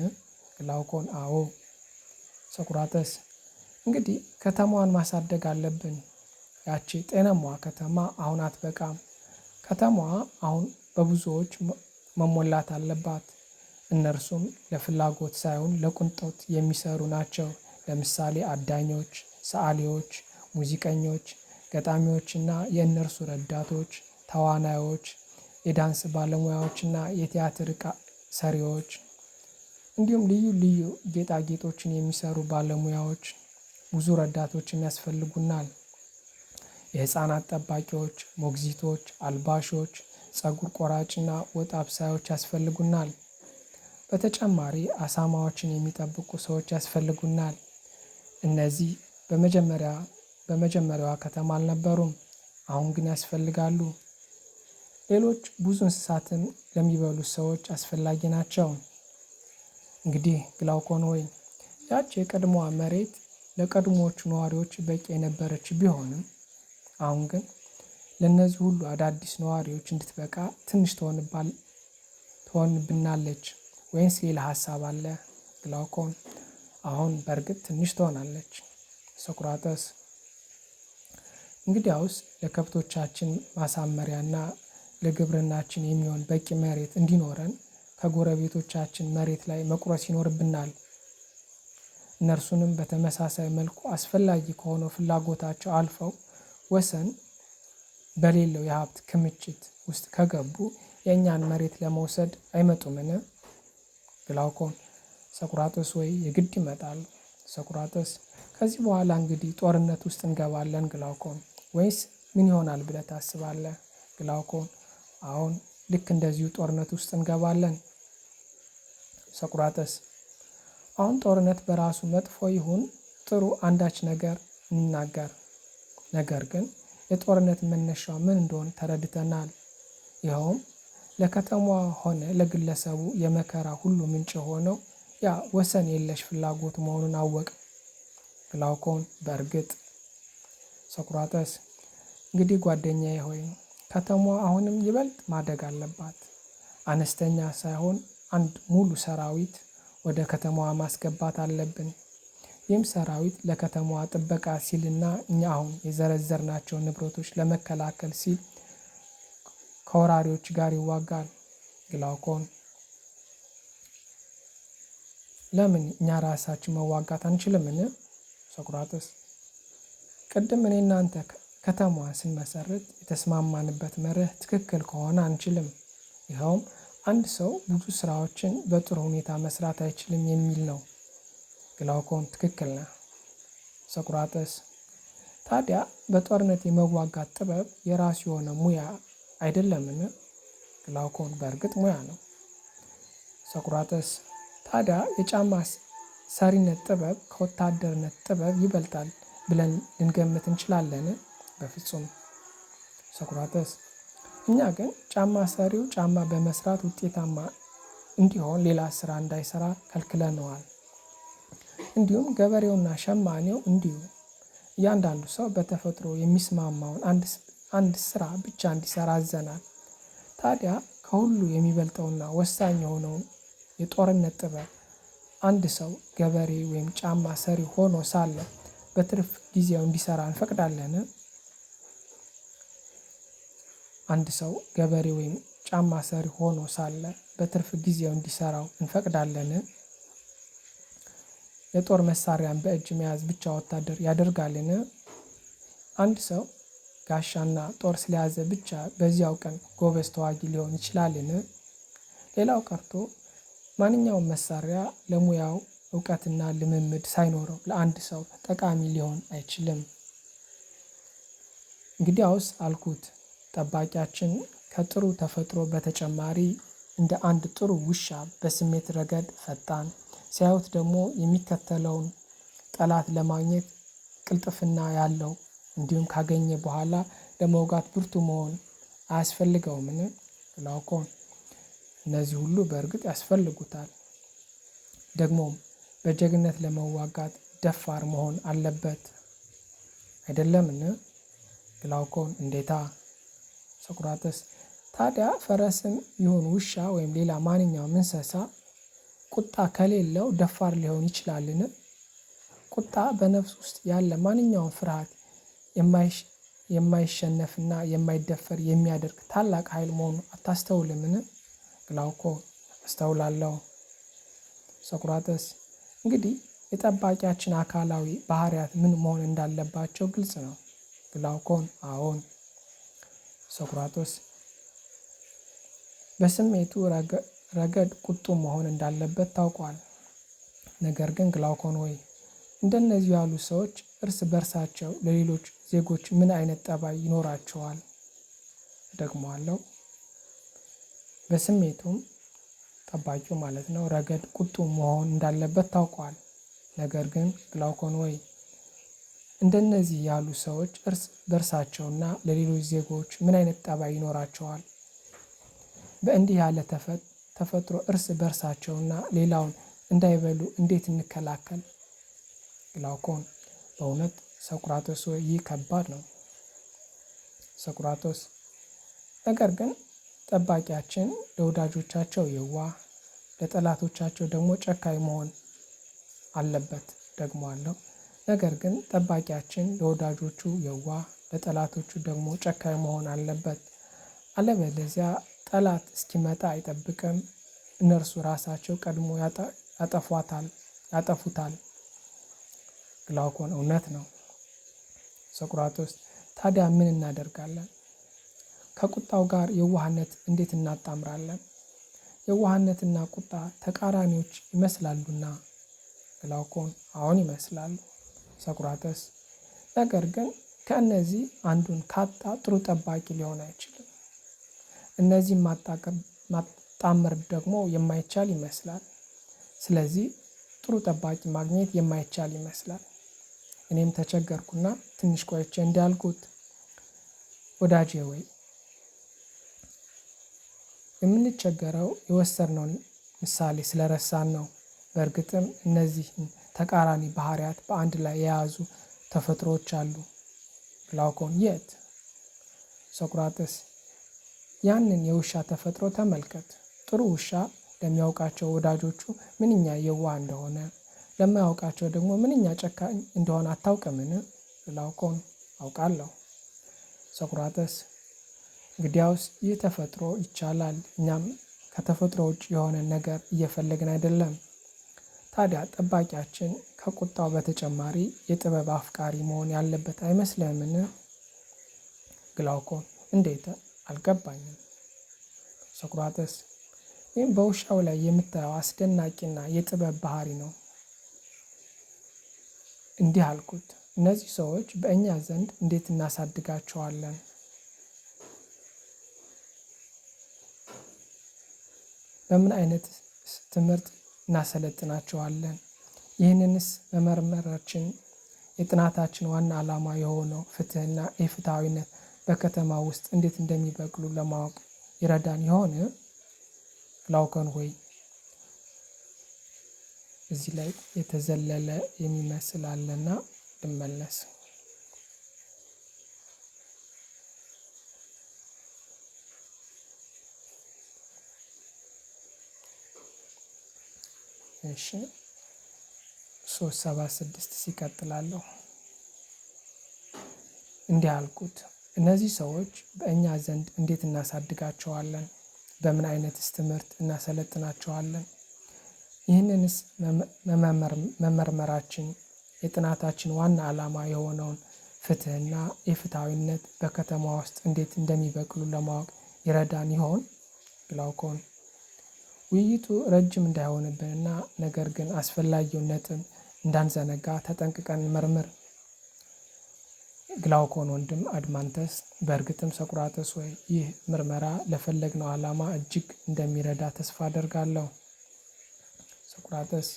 ግላውኮን አዎ። ሶቅራጠስ እንግዲህ ከተማዋን ማሳደግ አለብን። ያቺ ጤናማዋ ከተማ አሁን አትበቃም። ከተማዋ አሁን በብዙዎች መሞላት አለባት። እነርሱም ለፍላጎት ሳይሆን ለቅንጦት የሚሰሩ ናቸው። ለምሳሌ አዳኞች፣ ሰዓሊዎች፣ ሙዚቀኞች፣ ገጣሚዎችና የእነርሱ ረዳቶች፣ ተዋናዮች፣ የዳንስ ባለሙያዎችና የቲያትር ዕቃ ሰሪዎች እንዲሁም ልዩ ልዩ ጌጣጌጦችን የሚሰሩ ባለሙያዎች፣ ብዙ ረዳቶችም ያስፈልጉናል። የህፃናት ጠባቂዎች፣ ሞግዚቶች፣ አልባሾች፣ ፀጉር ቆራጭና ወጥ አብሳዮች ያስፈልጉናል። በተጨማሪ አሳማዎችን የሚጠብቁ ሰዎች ያስፈልጉናል። እነዚህ በመጀመሪያዋ ከተማ አልነበሩም፣ አሁን ግን ያስፈልጋሉ። ሌሎች ብዙ እንስሳትን ለሚበሉ ሰዎች አስፈላጊ ናቸው። እንግዲህ ግላውኮን ሆይ ያች የቀድሞዋ መሬት ለቀድሞዎቹ ነዋሪዎች በቂ የነበረች ቢሆንም አሁን ግን ለእነዚህ ሁሉ አዳዲስ ነዋሪዎች እንድትበቃ ትንሽ ትሆንብናለች። ወይንስ ሌላ ሀሳብ አለ? ግላውኮን አሁን በእርግጥ ትንሽ ትሆናለች። ሶቅራጠስ እንግዲያውስ ለከብቶቻችን ማሳመሪያና ለግብርናችን የሚሆን በቂ መሬት እንዲኖረን ከጎረቤቶቻችን መሬት ላይ መቁረስ ይኖርብናል። እነርሱንም በተመሳሳይ መልኩ አስፈላጊ ከሆነው ፍላጎታቸው አልፈው ወሰን በሌለው የሀብት ክምችት ውስጥ ከገቡ የእኛን መሬት ለመውሰድ አይመጡምን? ግላውኮን ሶቅራጠስ ወይ የግድ ይመጣሉ። ሶቅራጠስ ከዚህ በኋላ እንግዲህ ጦርነት ውስጥ እንገባለን ግላውኮን፣ ወይስ ምን ይሆናል ብለህ ታስባለህ? ግላውኮን አሁን ልክ እንደዚሁ ጦርነት ውስጥ እንገባለን። ሶቅራጠስ አሁን ጦርነት በራሱ መጥፎ ይሁን ጥሩ አንዳች ነገር እንናገር። ነገር ግን የጦርነት መነሻው ምን እንደሆነ ተረድተናል። ይኸውም ለከተማዋ ሆነ ለግለሰቡ የመከራ ሁሉ ምንጭ የሆነው ያ ወሰን የለሽ ፍላጎት መሆኑን አወቅ። ግላውኮን በእርግጥ። ሶቅራጠስ እንግዲህ ጓደኛዬ ሆይ ከተማዋ አሁንም ይበልጥ ማደግ አለባት። አነስተኛ ሳይሆን አንድ ሙሉ ሰራዊት ወደ ከተማዋ ማስገባት አለብን። ይህም ሰራዊት ለከተማዋ ጥበቃ ሲልና እኛ አሁን የዘረዘርናቸውን ንብረቶች ለመከላከል ሲል ከወራሪዎች ጋር ይዋጋል። ግላውኮን ለምን እኛ ራሳችን መዋጋት አንችልምን? ሶቅራጠስ ቅድም እኔ እናንተ ከተማዋን ስንመሰርት የተስማማንበት መርህ ትክክል ከሆነ አንችልም። ይኸውም አንድ ሰው ብዙ ስራዎችን በጥሩ ሁኔታ መስራት አይችልም የሚል ነው። ግላውኮን ትክክል ነህ። ሶቅራጠስ ታዲያ በጦርነት የመዋጋት ጥበብ የራሱ የሆነ ሙያ አይደለምን? ግላውኮን በእርግጥ ሙያ ነው። ሶቅራጠስ ታዲያ የጫማ ሰሪነት ጥበብ ከወታደርነት ጥበብ ይበልጣል ብለን ልንገምት እንችላለን? በፍጹም። ሶቅራጠስ እኛ ግን ጫማ ሰሪው ጫማ በመስራት ውጤታማ እንዲሆን ሌላ ስራ እንዳይሰራ ከልክለነዋል። እንዲሁም ገበሬውና ሸማኔው እንዲሁ እያንዳንዱ ሰው በተፈጥሮ የሚስማማውን አንድ ስራ ብቻ እንዲሰራ አዘናል። ታዲያ ከሁሉ የሚበልጠውና ወሳኝ የሆነውን የጦርነት ጥበብ አንድ ሰው ገበሬ ወይም ጫማ ሰሪ ሆኖ ሳለ በትርፍ ጊዜው እንዲሰራ እንፈቅዳለን? አንድ ሰው ገበሬ ወይም ጫማ ሰሪ ሆኖ ሳለ በትርፍ ጊዜው እንዲሰራው እንፈቅዳለን? የጦር መሳሪያን በእጅ መያዝ ብቻ ወታደር ያደርጋልን? አንድ ሰው ጋሻና ጦር ስለያዘ ብቻ በዚያው ቀን ጎበዝ ተዋጊ ሊሆን ይችላልን? ሌላው ቀርቶ ማንኛውም መሳሪያ ለሙያው እውቀትና ልምምድ ሳይኖረው ለአንድ ሰው ጠቃሚ ሊሆን አይችልም። እንግዲያውስ አልኩት ጠባቂያችን ከጥሩ ተፈጥሮ በተጨማሪ እንደ አንድ ጥሩ ውሻ በስሜት ረገድ ፈጣን፣ ሲያዩት ደግሞ የሚከተለውን ጠላት ለማግኘት ቅልጥፍና ያለው እንዲሁም ካገኘ በኋላ ለመውጋት ብርቱ መሆን አያስፈልገውምን? ግላውኮን እነዚህ ሁሉ በእርግጥ ያስፈልጉታል። ደግሞም በጀግነት ለመዋጋት ደፋር መሆን አለበት አይደለምን? ግላውኮን እንዴታ? ሶቅራጥስ ታዲያ ፈረስም ይሁን ውሻ ወይም ሌላ ማንኛውም እንስሳ ቁጣ ከሌለው ደፋር ሊሆን ይችላልን? ቁጣ በነፍስ ውስጥ ያለ ማንኛውም ፍርሃት የማይሸነፍና የማይደፈር የሚያደርግ ታላቅ ኃይል መሆኑ አታስተውልምን? ግላውኮን አስተውላለሁ። ሶቅራጥስ እንግዲህ የጠባቂያችን አካላዊ ባህሪያት ምን መሆን እንዳለባቸው ግልጽ ነው። ግላውኮን አዎን። ሶቅራጥስ በስሜቱ ረገድ ቁጡ መሆን እንዳለበት ታውቋል። ነገር ግን ግላውኮን ሆይ እንደነዚህ ያሉ ሰዎች እርስ በርሳቸው ለሌሎች ዜጎች ምን አይነት ጠባይ ይኖራቸዋል? እደግመዋለሁ። በስሜቱም ጠባቂው ማለት ነው ረገድ ቁጡ መሆን እንዳለበት ታውቋል። ነገር ግን ግላውኮን ሆይ እንደነዚህ ያሉ ሰዎች እርስ በርሳቸውና ለሌሎች ዜጎች ምን አይነት ጠባይ ይኖራቸዋል? በእንዲህ ያለ ተፈጥሮ እርስ በርሳቸውና ሌላውን እንዳይበሉ እንዴት እንከላከል? ግላውኮን በእውነት ሶቅራጥስ ሆይ ይህ ከባድ ነው። ሶቅራጥስ ነገር ግን ጠባቂያችን ለወዳጆቻቸው የዋህ ለጠላቶቻቸው ደግሞ ጨካኝ መሆን አለበት። ደግሞአለሁ። ነገር ግን ጠባቂያችን ለወዳጆቹ የዋህ ለጠላቶቹ ደግሞ ጨካኝ መሆን አለበት። አለበለዚያ ጠላት እስኪመጣ አይጠብቅም። እነርሱ ራሳቸው ቀድሞ ያጠፉታል። ግላውኮን እውነት ነው። ሶቅራጥስ ታዲያ ምን እናደርጋለን? ከቁጣው ጋር የዋህነት እንዴት እናጣምራለን? የዋህነትና ቁጣ ተቃራኒዎች ይመስላሉና። ግላውኮን አዎን ይመስላሉ። ሶቅራጥስ ነገር ግን ከእነዚህ አንዱን ካጣ ጥሩ ጠባቂ ሊሆን አይችልም። እነዚህን ማጣመር ደግሞ የማይቻል ይመስላል። ስለዚህ ጥሩ ጠባቂ ማግኘት የማይቻል ይመስላል። እኔም ተቸገርኩና ትንሽ ቆይቼ እንዳልኩት ወዳጄ ወይ የምንቸገረው የወሰድነውን ምሳሌ ስለረሳን ነው። በእርግጥም እነዚህን ተቃራኒ ባህሪያት በአንድ ላይ የያዙ ተፈጥሮዎች አሉ። ግላውኮን የት? ሶቅራጥስ ያንን የውሻ ተፈጥሮ ተመልከት። ጥሩ ውሻ ለሚያውቃቸው ወዳጆቹ ምንኛ የዋህ እንደሆነ፣ ለማያውቃቸው ደግሞ ምንኛ ጨካኝ እንደሆነ አታውቅምን? ግላውኮን አውቃለሁ። ሶቅራጥስ እንግዲያውስ ይህ ተፈጥሮ ይቻላል። እኛም ከተፈጥሮ ውጭ የሆነ ነገር እየፈለግን አይደለም። ታዲያ ጠባቂያችን ከቁጣው በተጨማሪ የጥበብ አፍቃሪ መሆን ያለበት አይመስልህምን? ግላውኮን እንዴት? አልገባኝም። ሶቅራጥስ ይህም በውሻው ላይ የምታየው አስደናቂና የጥበብ ባህሪ ነው። እንዲህ አልኩት፣ እነዚህ ሰዎች በእኛ ዘንድ እንዴት እናሳድጋቸዋለን? በምን አይነት ትምህርት እናሰለጥናቸዋለን? ይህንንስ መመርመራችን የጥናታችን ዋና ዓላማ የሆነው ፍትህና ኢፍትሐዊነት በከተማ ውስጥ እንዴት እንደሚበቅሉ ለማወቅ ይረዳን ይሆን? ግላውኮን ሆይ እዚህ ላይ የተዘለለ የሚመስል አለና ልመለስ። እሺ 376 ሲቀጥላለሁ። እንዲህ አልኩት፣ እነዚህ ሰዎች በእኛ ዘንድ እንዴት እናሳድጋቸዋለን? በምን አይነትስ ትምህርት እናሰለጥናቸዋለን? ይህንንስ መመርመራችን የጥናታችን ዋና ዓላማ የሆነውን ፍትህና ኢፍትሐዊነት በከተማ ውስጥ እንዴት እንደሚበቅሉ ለማወቅ ይረዳን ይሆን? ግላውኮን ውይይቱ ረጅም እንዳይሆንብንና ነገር ግን አስፈላጊውን ነጥብ እንዳንዘነጋ ተጠንቅቀን መርምር። ግላውኮን ወንድም አድማንተስ በእርግጥም ሶቅራጥስ ወይ ይህ ምርመራ ለፈለግነው ዓላማ እጅግ እንደሚረዳ ተስፋ አደርጋለሁ። ሶቅራጥስ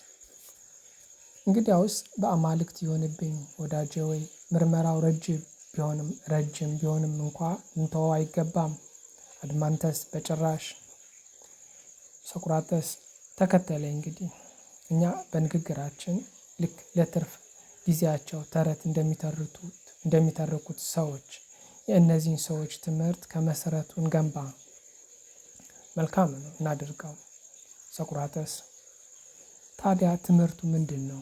እንግዲያውስ በአማልክት ይሆንብኝ ወዳጄ ወይ ምርመራው ረጅም ቢሆንም እንኳ ልንተወው አይገባም። አድማንተስ በጭራሽ። ሶቅራጥስ ተከተለኝ እንግዲህ እኛ በንግግራችን ልክ ለትርፍ ጊዜያቸው ተረት እንደሚተርኩት ሰዎች የእነዚህን ሰዎች ትምህርት ከመሰረቱ እንገንባ። መልካም ነው፣ እናድርገው። ሶቅራጥስ ታዲያ ትምህርቱ ምንድን ነው?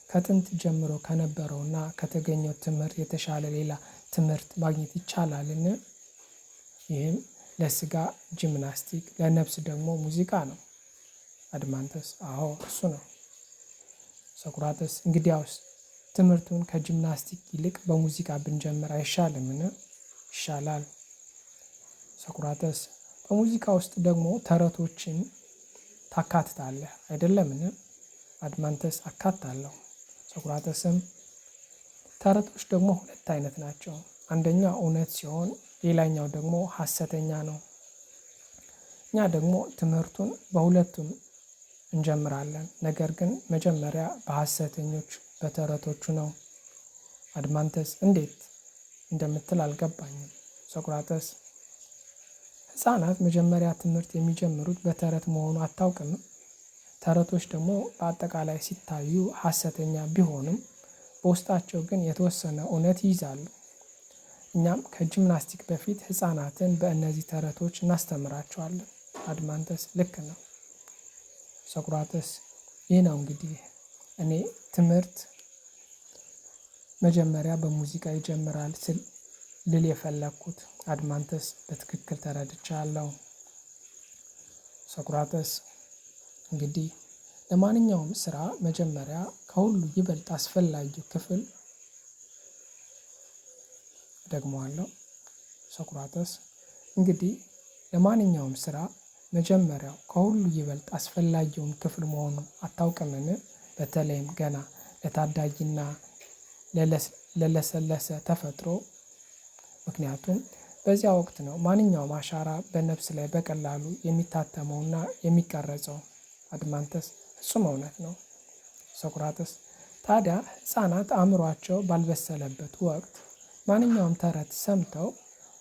ከጥንት ጀምሮ ከነበረውና ከተገኘው ትምህርት የተሻለ ሌላ ትምህርት ማግኘት ይቻላልን? ይህም ለስጋ ጂምናስቲክ፣ ለነፍስ ደግሞ ሙዚቃ ነው። አድማንተስ አዎ እሱ ነው። ሶቅራጥስ እንግዲያውስ ትምህርቱን ከጂምናስቲክ ይልቅ በሙዚቃ ብንጀምር አይሻልምን? ይሻላል። ሶቅራጥስ በሙዚቃ ውስጥ ደግሞ ተረቶችን ታካትታለህ አይደለምን? አድማንተስ አካታለሁ። ሶቅራጥስም ተረቶች ደግሞ ሁለት አይነት ናቸው። አንደኛው እውነት ሲሆን ሌላኛው ደግሞ ሐሰተኛ ነው። እኛ ደግሞ ትምህርቱን በሁለቱም እንጀምራለን። ነገር ግን መጀመሪያ በሐሰተኞች በተረቶቹ ነው። አድማንተስ እንዴት እንደምትል አልገባኝም። ሶቅራጥስ ሕፃናት መጀመሪያ ትምህርት የሚጀምሩት በተረት መሆኑ አታውቅም? ተረቶች ደግሞ በአጠቃላይ ሲታዩ ሐሰተኛ ቢሆንም በውስጣቸው ግን የተወሰነ እውነት ይይዛሉ። እኛም ከጂምናስቲክ በፊት ሕፃናትን በእነዚህ ተረቶች እናስተምራቸዋለን። አድማንተስ ልክ ነው። ሶቅራጥስ ይህ ነው እንግዲህ እኔ ትምህርት መጀመሪያ በሙዚቃ ይጀምራል ልል የፈለግኩት። አድማንተስ በትክክል ተረድቻለሁ። ሶቅራጥስ እንግዲህ ለማንኛውም ስራ መጀመሪያ ከሁሉ ይበልጥ አስፈላጊው ክፍል ደግሞአለው። ሶቅራጥስ እንግዲህ ለማንኛውም ስራ መጀመሪያው ከሁሉ ይበልጥ አስፈላጊውን ክፍል መሆኑን አታውቅምን? በተለይም ገና ለታዳጊና ለለሰለሰ ተፈጥሮ። ምክንያቱም በዚያ ወቅት ነው ማንኛውም አሻራ በነፍስ ላይ በቀላሉ የሚታተመውና የሚቀረጸው። አድማንተስ ፍጹም እውነት ነው። ሶቅራጥስ ታዲያ ሕፃናት አእምሯቸው ባልበሰለበት ወቅት ማንኛውም ተረት ሰምተው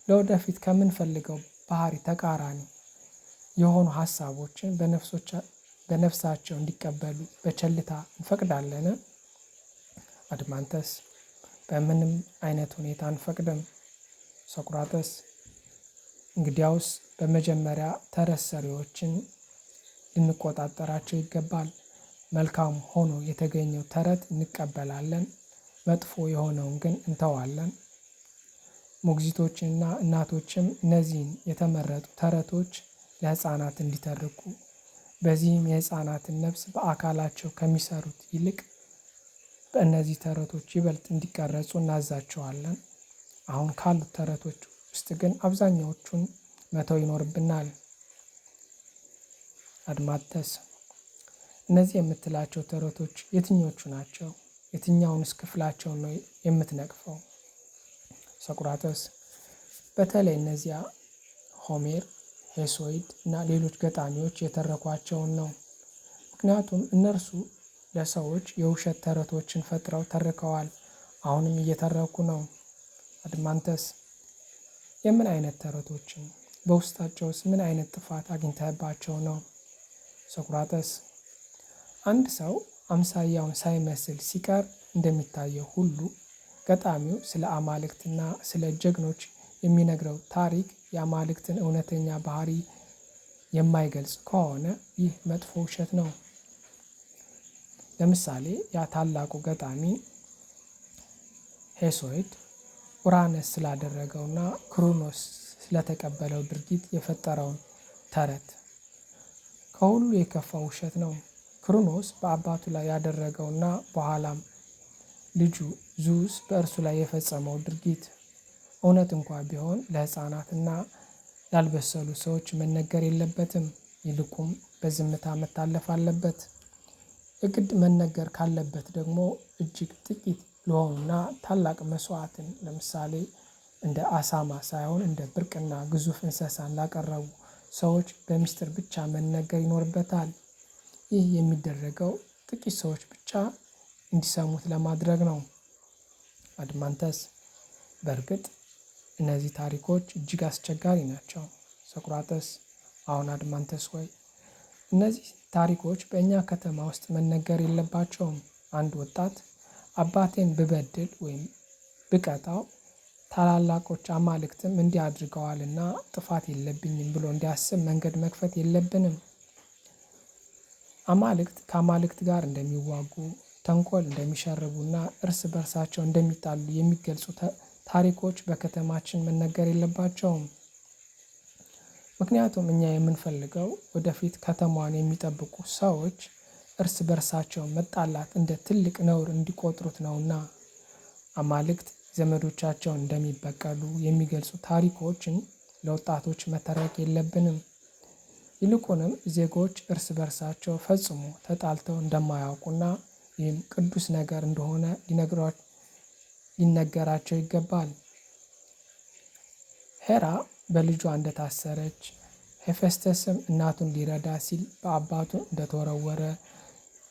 ለወደፊት ከምንፈልገው ባህሪ ተቃራኒ የሆኑ ሀሳቦችን በነፍሳቸው እንዲቀበሉ በቸልታ እንፈቅዳለን? አድማንተስ በምንም አይነት ሁኔታ አንፈቅድም። ሶቅራጥስ እንግዲያውስ በመጀመሪያ ተረት ሰሪዎችን ልንቆጣጠራቸው ይገባል። መልካም ሆኖ የተገኘው ተረት እንቀበላለን፣ መጥፎ የሆነውን ግን እንተዋለን። ሞግዚቶችና እናቶችም እነዚህን የተመረጡ ተረቶች ለሕፃናት እንዲተርኩ፣ በዚህም የሕፃናትን ነፍስ በአካላቸው ከሚሰሩት ይልቅ በእነዚህ ተረቶች ይበልጥ እንዲቀረጹ እናዛቸዋለን። አሁን ካሉት ተረቶች ውስጥ ግን አብዛኛዎቹን መተው ይኖርብናል። አድማንተስ እነዚህ የምትላቸው ተረቶች የትኞቹ ናቸው? የትኛውንስ ክፍላቸውን ነው የምትነቅፈው? ሶቅራጥስ በተለይ እነዚያ ሆሜር፣ ሄሶይድ እና ሌሎች ገጣሚዎች የተረኳቸውን ነው። ምክንያቱም እነርሱ ለሰዎች የውሸት ተረቶችን ፈጥረው ተርከዋል። አሁንም እየተረኩ ነው። አድማንተስ የምን አይነት ተረቶችን? በውስጣቸውስ ምን አይነት ጥፋት አግኝተህባቸው ነው? ሶቅራጥስ አንድ ሰው አምሳያውን ሳይመስል ሲቀር እንደሚታየው ሁሉ ገጣሚው ስለ አማልክትና ስለ ጀግኖች የሚነግረው ታሪክ የአማልክትን እውነተኛ ባህሪ የማይገልጽ ከሆነ ይህ መጥፎ ውሸት ነው። ለምሳሌ ያ ታላቁ ገጣሚ ሄሶይድ ኡራነስ ስላደረገውና ክሮኖስ ስለተቀበለው ድርጊት የፈጠረውን ተረት ከሁሉ የከፋ ውሸት ነው። ክሮኖስ በአባቱ ላይ ያደረገውና በኋላም ልጁ ዙስ በእርሱ ላይ የፈጸመው ድርጊት እውነት እንኳ ቢሆን ለሕፃናትና ላልበሰሉ ሰዎች መነገር የለበትም። ይልቁም በዝምታ መታለፍ አለበት። የግድ መነገር ካለበት ደግሞ እጅግ ጥቂት ለሆኑና ታላቅ መስዋዕትን ለምሳሌ እንደ አሳማ ሳይሆን እንደ ብርቅና ግዙፍ እንስሳን ላቀረቡ ሰዎች በሚስጥር ብቻ መነገር ይኖርበታል። ይህ የሚደረገው ጥቂት ሰዎች ብቻ እንዲሰሙት ለማድረግ ነው። አድማንተስ በእርግጥ እነዚህ ታሪኮች እጅግ አስቸጋሪ ናቸው። ሶቅራጥስ አሁን አድማንተስ ሆይ እነዚህ ታሪኮች በእኛ ከተማ ውስጥ መነገር የለባቸውም። አንድ ወጣት አባቴን ብበድል ወይም ብቀጣው ታላላቆች አማልክትም እንዲህ አድርገዋልና ጥፋት የለብኝም ብሎ እንዲያስብ መንገድ መክፈት የለብንም። አማልክት ከአማልክት ጋር እንደሚዋጉ፣ ተንኮል እንደሚሸርቡና እርስ በርሳቸው እንደሚጣሉ የሚገልጹ ታሪኮች በከተማችን መነገር የለባቸውም። ምክንያቱም እኛ የምንፈልገው ወደፊት ከተማዋን የሚጠብቁ ሰዎች እርስ በርሳቸው መጣላት እንደ ትልቅ ነውር እንዲቆጥሩት ነውና። አማልክት ዘመዶቻቸውን እንደሚበቀሉ የሚገልጹ ታሪኮችን ለወጣቶች መተረክ የለብንም። ይልቁንም ዜጎች እርስ በርሳቸው ፈጽሞ ተጣልተው እንደማያውቁና ይህም ቅዱስ ነገር እንደሆነ ሊነገራቸው ይገባል። ሄራ በልጇ እንደታሰረች፣ ሄፌስተስም እናቱን ሊረዳ ሲል በአባቱ እንደተወረወረ፣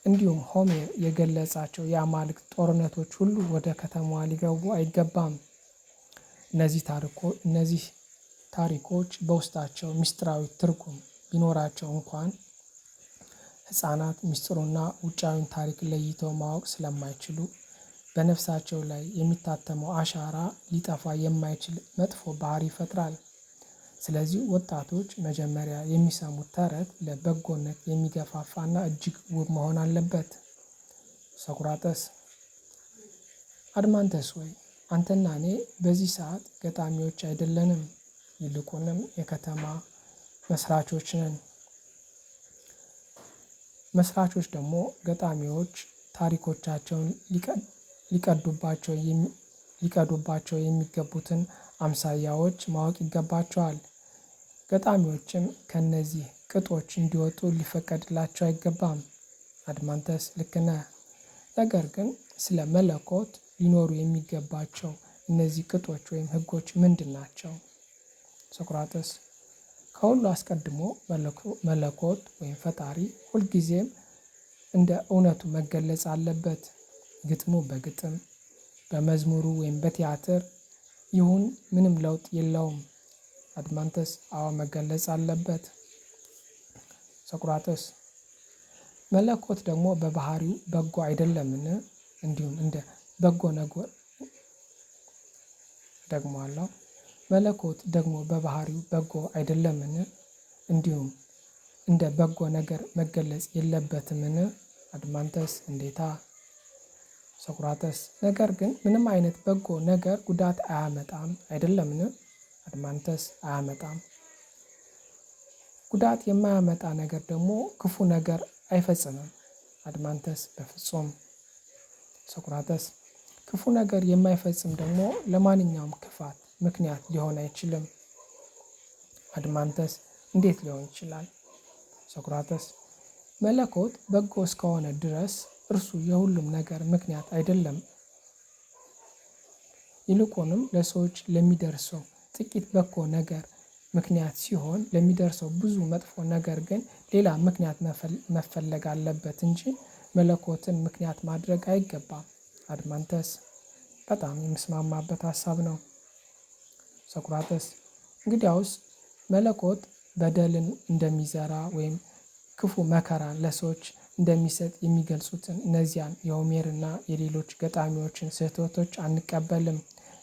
እንዲሁም ሆሜር የገለጻቸው የአማልክት ጦርነቶች ሁሉ ወደ ከተማዋ ሊገቡ አይገባም። እነዚህ ታሪኮች በውስጣቸው ምስጢራዊ ትርጉም ቢኖራቸው እንኳን ሕፃናት ምስጢሩና ውጫዊውን ታሪክ ለይተው ማወቅ ስለማይችሉ በነፍሳቸው ላይ የሚታተመው አሻራ ሊጠፋ የማይችል መጥፎ ባህሪ ይፈጥራል። ስለዚህ ወጣቶች መጀመሪያ የሚሰሙት ተረት ለበጎነት የሚገፋፋና እጅግ ውብ መሆን አለበት። ሶቅራጠስ: አድማንተስ ሆይ፣ አንተና እኔ በዚህ ሰዓት ገጣሚዎች አይደለንም፣ ይልቁንም የከተማ መስራቾች ነን። መስራቾች ደግሞ ገጣሚዎች ታሪኮቻቸውን ሊቀዱባቸው የሚገቡትን አምሳያዎች ማወቅ ይገባቸዋል። ገጣሚዎችም ከነዚህ ቅጦች እንዲወጡ ሊፈቀድላቸው አይገባም። አድማንተስ: ልክ ነህ። ነገር ግን ስለ መለኮት ሊኖሩ የሚገባቸው እነዚህ ቅጦች ወይም ሕጎች ምንድን ናቸው? ሶቅራጠስ: ከሁሉ አስቀድሞ መለኮት ወይም ፈጣሪ ሁልጊዜም እንደ እውነቱ መገለጽ አለበት። ግጥሙ በግጥም፣ በመዝሙሩ ወይም በቲያትር ይሁን ምንም ለውጥ የለውም። አድማንተስ: አዎ መገለጽ አለበት። ሶቅራጠስ: መለኮት ደግሞ በባህሪው በጎ አይደለምን? እንዲሁም እንደ በጎ ነገር ደግሞአለው። መለኮት ደግሞ በባህሪው በጎ አይደለምን? እንዲሁም እንደ በጎ ነገር መገለጽ የለበትምን? አድማንተስ: እንዴታ። ሶቅራጠስ: ነገር ግን ምንም አይነት በጎ ነገር ጉዳት አያመጣም አይደለምን? አድማንተስ: አያመጣም። ጉዳት የማያመጣ ነገር ደግሞ ክፉ ነገር አይፈጽምም። አድማንተስ: በፍጹም። ሶቅራጠስ: ክፉ ነገር የማይፈጽም ደግሞ ለማንኛውም ክፋት ምክንያት ሊሆን አይችልም። አድማንተስ: እንዴት ሊሆን ይችላል? ሶቅራጠስ: መለኮት በጎ እስከሆነ ድረስ እርሱ የሁሉም ነገር ምክንያት አይደለም። ይልቁንም ለሰዎች ለሚደርሰው ጥቂት በጎ ነገር ምክንያት ሲሆን፣ ለሚደርሰው ብዙ መጥፎ ነገር ግን ሌላ ምክንያት መፈለግ አለበት እንጂ መለኮትን ምክንያት ማድረግ አይገባም። አድማንተስ: በጣም የምስማማበት ሀሳብ ነው። ሶቅራጠስ: እንግዲያውስ መለኮት በደልን እንደሚዘራ ወይም ክፉ መከራን ለሰዎች እንደሚሰጥ የሚገልጹትን እነዚያን የሆሜርና የሌሎች ገጣሚዎችን ስህተቶች አንቀበልም።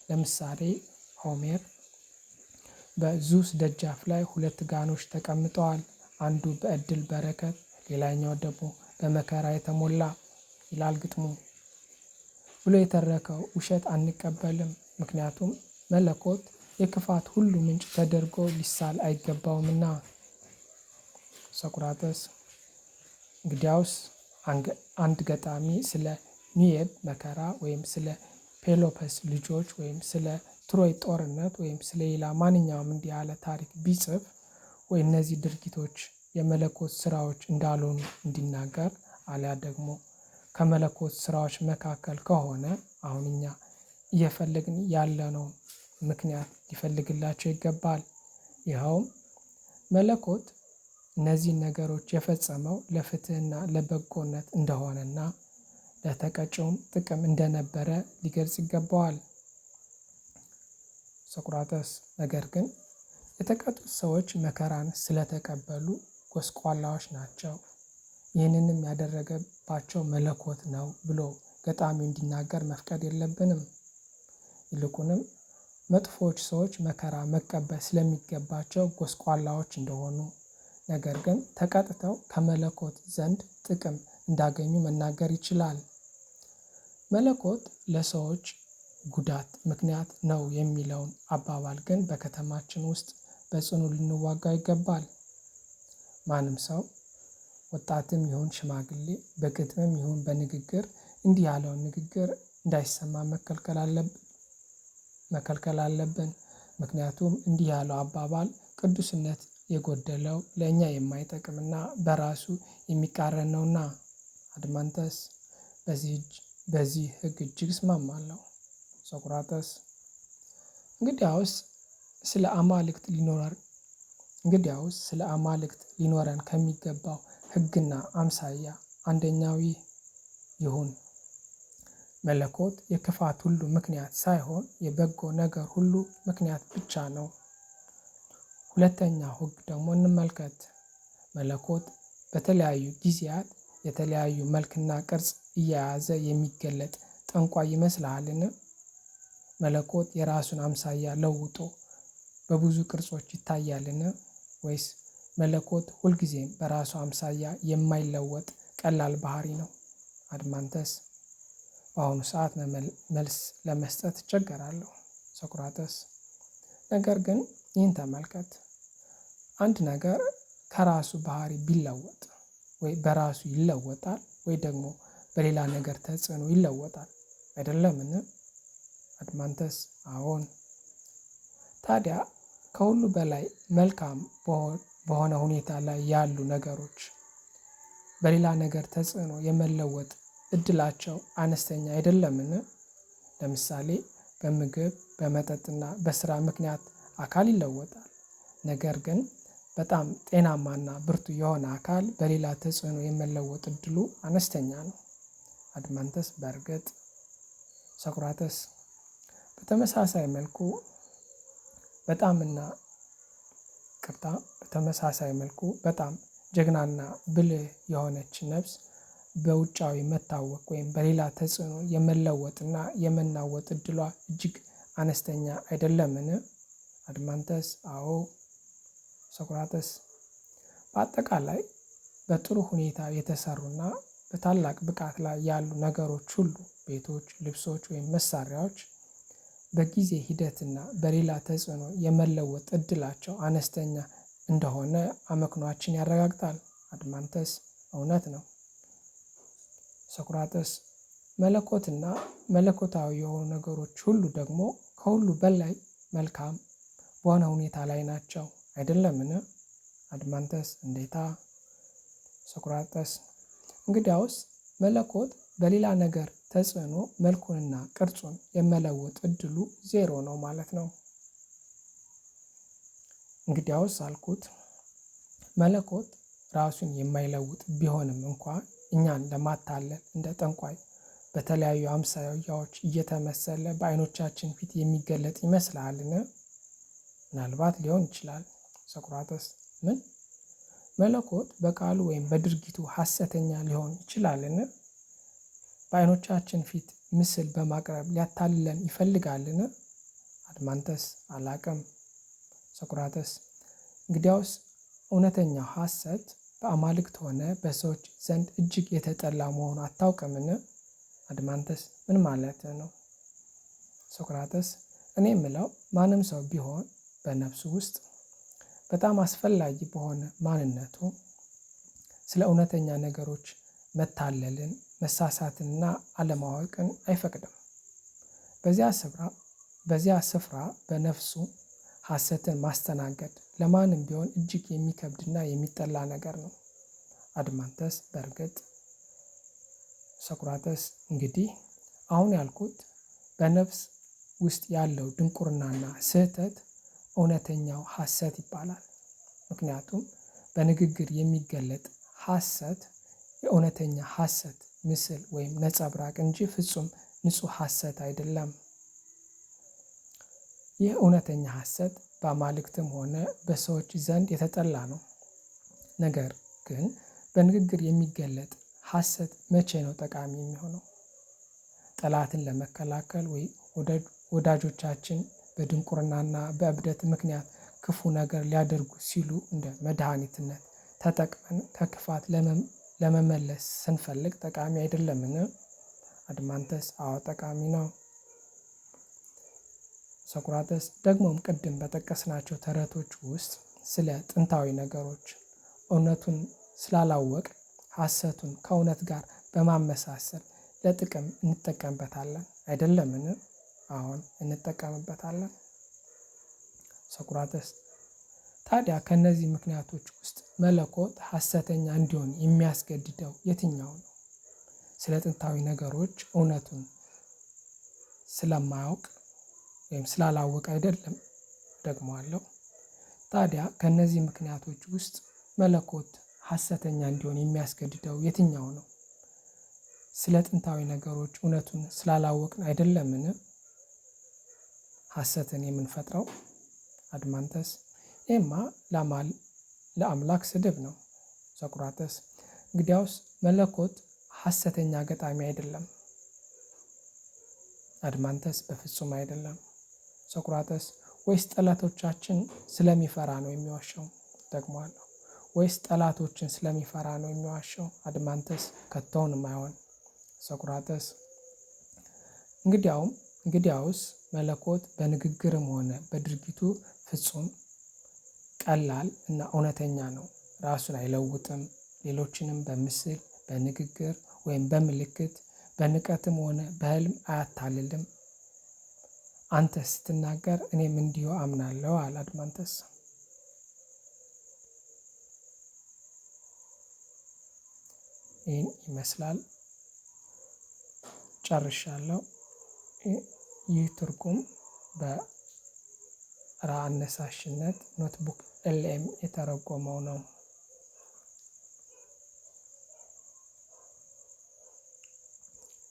ለምሳሌ ሆሜር በዙስ ደጃፍ ላይ 2 ጋኖች ተቀምጠዋል፣ አንዱ በዕድል በረከት፣ ሌላኛው ደግሞ በመከራ የተሞላ ይላል ግጥሙ ብሎ የተረከው ውሸት አንቀበልም። ምክንያቱም መለኮት የክፋት ሁሉ ምንጭ ተደርጎ ሊሳል አይገባውምና። ሶቅራጠስ: እንግዲያውስ አንድ ገጣሚ ስለ ኒኤብ መከራ ወይም ስለ ፔሎፐስ ልጆች ወይም ስለ ትሮይ ጦርነት ወይም ስለ ሌላ ማንኛውም እንዲህ ያለ ታሪክ ቢጽፍ ወይ እነዚህ ድርጊቶች የመለኮት ስራዎች እንዳልሆኑ እንዲናገር፣ አሊያ ደግሞ ከመለኮት ስራዎች መካከል ከሆነ አሁን እኛ እየፈለግን ያለነው ምክንያት ሊፈልግላቸው ይገባል። ይኸውም መለኮት እነዚህን ነገሮች የፈጸመው ለፍትህና ለበጎነት እንደሆነና ለተቀጪውም ጥቅም እንደነበረ ሊገልጽ ይገባዋል። ሶቅራጠስ: ነገር ግን የተቀጡት ሰዎች መከራን ስለተቀበሉ ጎስቋላዎች ናቸው። ይህንንም ያደረገባቸው መለኮት ነው ብሎ ገጣሚው እንዲናገር መፍቀድ የለብንም። ይልቁንም መጥፎዎች ሰዎች መከራ መቀበል ስለሚገባቸው ጎስቋላዎች እንደሆኑ፣ ነገር ግን ተቀጥተው ከመለኮት ዘንድ ጥቅም እንዳገኙ መናገር ይችላል። መለኮት ለሰዎች ጉዳት ምክንያት ነው የሚለውን አባባል ግን በከተማችን ውስጥ በጽኑ ልንዋጋው ይገባል። ማንም ሰው ወጣትም ይሁን ሽማግሌ በግጥምም ይሁን በንግግር እንዲህ ያለውን ንግግር እንዳይሰማ መከልከል አለብን። ምክንያቱም እንዲህ ያለው አባባል ቅዱስነት የጎደለው ለእኛ የማይጠቅምና በራሱ የሚቃረን ነውና። አድማንተስ በዚህ ሕግ እጅግ እስማማለሁ። ሶቅራጠስ እንግዲያውስ ስለ አማልክት ሊኖረን ከሚገባው ሕግና አምሳያ አንደኛው ይህ ይሁን። መለኮት የክፋት ሁሉ ምክንያት ሳይሆን የበጎ ነገር ሁሉ ምክንያት ብቻ ነው። ሁለተኛው ሕግ ደግሞ እንመልከት። መለኮት በተለያዩ ጊዜያት የተለያዩ መልክና ቅርጽ እየያዘ የሚገለጥ ጠንቋይ ይመስልሃልን? መለኮት የራሱን አምሳያ ለውጦ በብዙ ቅርጾች ይታያልን? ወይስ መለኮት ሁልጊዜም በራሱ አምሳያ የማይለወጥ ቀላል ባህሪ ነው? አድማንተስ በአሁኑ ሰዓት መልስ ለመስጠት እቸገራለሁ። ሶቅራጠስ ነገር ግን ይህን ተመልከት። አንድ ነገር ከራሱ ባህሪ ቢለወጥ ወይ በራሱ ይለወጣል ወይ ደግሞ በሌላ ነገር ተጽዕኖ ይለወጣል አይደለምን? አድማንተስ አዎን። ታዲያ ከሁሉ በላይ መልካም በሆነ ሁኔታ ላይ ያሉ ነገሮች በሌላ ነገር ተጽዕኖ የመለወጥ እድላቸው አነስተኛ አይደለምን? ለምሳሌ በምግብ በመጠጥና በስራ ምክንያት አካል ይለወጣል። ነገር ግን በጣም ጤናማና ብርቱ የሆነ አካል በሌላ ተጽዕኖ የመለወጥ እድሉ አነስተኛ ነው። አድማንተስ በእርግጥ። ሶቅራጠስ በተመሳሳይ መልኩ በጣም ጀግናና ብልህ የሆነች ነፍስ በውጫዊ መታወቅ ወይም በሌላ ተጽዕኖ የመለወጥና የመናወጥ እድሏ እጅግ አነስተኛ አይደለምን? አድማንተስ አዎ። ሶቅራጠስ በአጠቃላይ በጥሩ ሁኔታ የተሰሩና በታላቅ ብቃት ላይ ያሉ ነገሮች ሁሉ ቤቶች፣ ልብሶች ወይም መሳሪያዎች በጊዜ ሂደትና በሌላ ተጽዕኖ የመለወጥ እድላቸው አነስተኛ እንደሆነ አመክኗችን ያረጋግጣል። አድማንተስ እውነት ነው። ሶቅራጠስ መለኮትና መለኮታዊ የሆኑ ነገሮች ሁሉ ደግሞ ከሁሉ በላይ መልካም በሆነ ሁኔታ ላይ ናቸው አይደለምን? አድማንተስ እንዴታ? ሶቅራጠስ እንግዲያውስ መለኮት በሌላ ነገር ተጽዕኖ መልኩንና ቅርጹን የመለወጥ እድሉ ዜሮ ነው ማለት ነው። እንግዲያውስ አልኩት መለኮት ራሱን የማይለውጥ ቢሆንም እንኳን እኛን ለማታለል እንደ ጠንቋይ በተለያዩ አምሳያዎች እየተመሰለ በዓይኖቻችን ፊት የሚገለጥ ይመስልሃልን? ምናልባት ሊሆን ይችላል። ሶቅራጠስ ምን? መለኮት በቃሉ ወይም በድርጊቱ ሐሰተኛ ሊሆን ይችላልን? በዓይኖቻችን ፊት ምስል በማቅረብ ሊያታልለን ይፈልጋልን? አድማንተስ አላቅም። ሶቅራጠስ እንግዲያውስ እውነተኛው ሐሰት በአማልክት ሆነ በሰዎች ዘንድ እጅግ የተጠላ መሆኑ አታውቅምን? አድማንተስ ምን ማለት ነው? ሶቅራጠስ እኔ የምለው ማንም ሰው ቢሆን በነፍሱ ውስጥ በጣም አስፈላጊ በሆነ ማንነቱ ስለ እውነተኛ ነገሮች መታለልን፣ መሳሳትንና አለማወቅን አይፈቅድም። በዚያ ስፍራ በነፍሱ ሐሰትን ማስተናገድ ለማንም ቢሆን እጅግ የሚከብድና የሚጠላ ነገር ነው። አድማንተስ በእርግጥ። ሶቅራጠስ እንግዲህ አሁን ያልኩት በነፍስ ውስጥ ያለው ድንቁርናና ስህተት እውነተኛው ሐሰት ይባላል። ምክንያቱም በንግግር የሚገለጥ ሐሰት የእውነተኛ ሐሰት ምስል ወይም ነጸብራቅ እንጂ ፍጹም ንጹህ ሐሰት አይደለም። ይህ እውነተኛ ሐሰት በአማልክትም ሆነ በሰዎች ዘንድ የተጠላ ነው። ነገር ግን በንግግር የሚገለጥ ሐሰት መቼ ነው ጠቃሚ የሚሆነው? ጠላትን ለመከላከል ወይ ወዳጆቻችን በድንቁርናና በእብደት ምክንያት ክፉ ነገር ሊያደርጉ ሲሉ እንደ መድኃኒትነት ተጠቅመን ከክፋት ለመመለስ ስንፈልግ ጠቃሚ አይደለምን? አድማንተስ አዎ ጠቃሚ ነው። ሶቅራጥስ ደግሞም ቅድም በጠቀስናቸው ተረቶች ውስጥ ስለ ጥንታዊ ነገሮች እውነቱን ስላላወቅ ሐሰቱን ከእውነት ጋር በማመሳሰል ለጥቅም እንጠቀምበታለን አይደለምን? አዎን እንጠቀምበታለን። ሶቅራጥስ ታዲያ ከእነዚህ ምክንያቶች ውስጥ መለኮት ሐሰተኛ እንዲሆን የሚያስገድደው የትኛው ነው? ስለ ጥንታዊ ነገሮች እውነቱን ስለማያውቅ ወይም ስላላወቀ አይደለም። ደግሞአለው። ታዲያ ከእነዚህ ምክንያቶች ውስጥ መለኮት ሐሰተኛ እንዲሆን የሚያስገድደው የትኛው ነው? ስለ ጥንታዊ ነገሮች እውነቱን ስላላወቅን አይደለምን ሐሰትን የምንፈጥረው? አድማንተስ ይህማ ለአምላክ ስድብ ነው። ሶቅራጥስ እንግዲያውስ መለኮት ሐሰተኛ ገጣሚ አይደለም። አድማንተስ በፍጹም አይደለም። ሶቅራጥስ ወይስ ጠላቶቻችን ስለሚፈራ ነው የሚዋሸው? ደግሞአለው። ወይስ ጠላቶችን ስለሚፈራ ነው የሚዋሸው? አድማንተስ ከቶውንም አይሆን። ሶቅራጥስ እንግዲያውስ መለኮት በንግግርም ሆነ በድርጊቱ ፍጹም ቀላል እና እውነተኛ ነው። ራሱን አይለውጥም። ሌሎችንም በምስል በንግግር ወይም በምልክት በንቀትም ሆነ በህልም አያታልልም። አንተ ስትናገር እኔም እንዲሁ አምናለሁ አለ አድማንተስ። ይህን ይመስላል። ጨርሻለሁ። ይህ ትርጉም በራ አነሳሽነት ኖትቡክ ኤልኤም የተረጎመው ነው።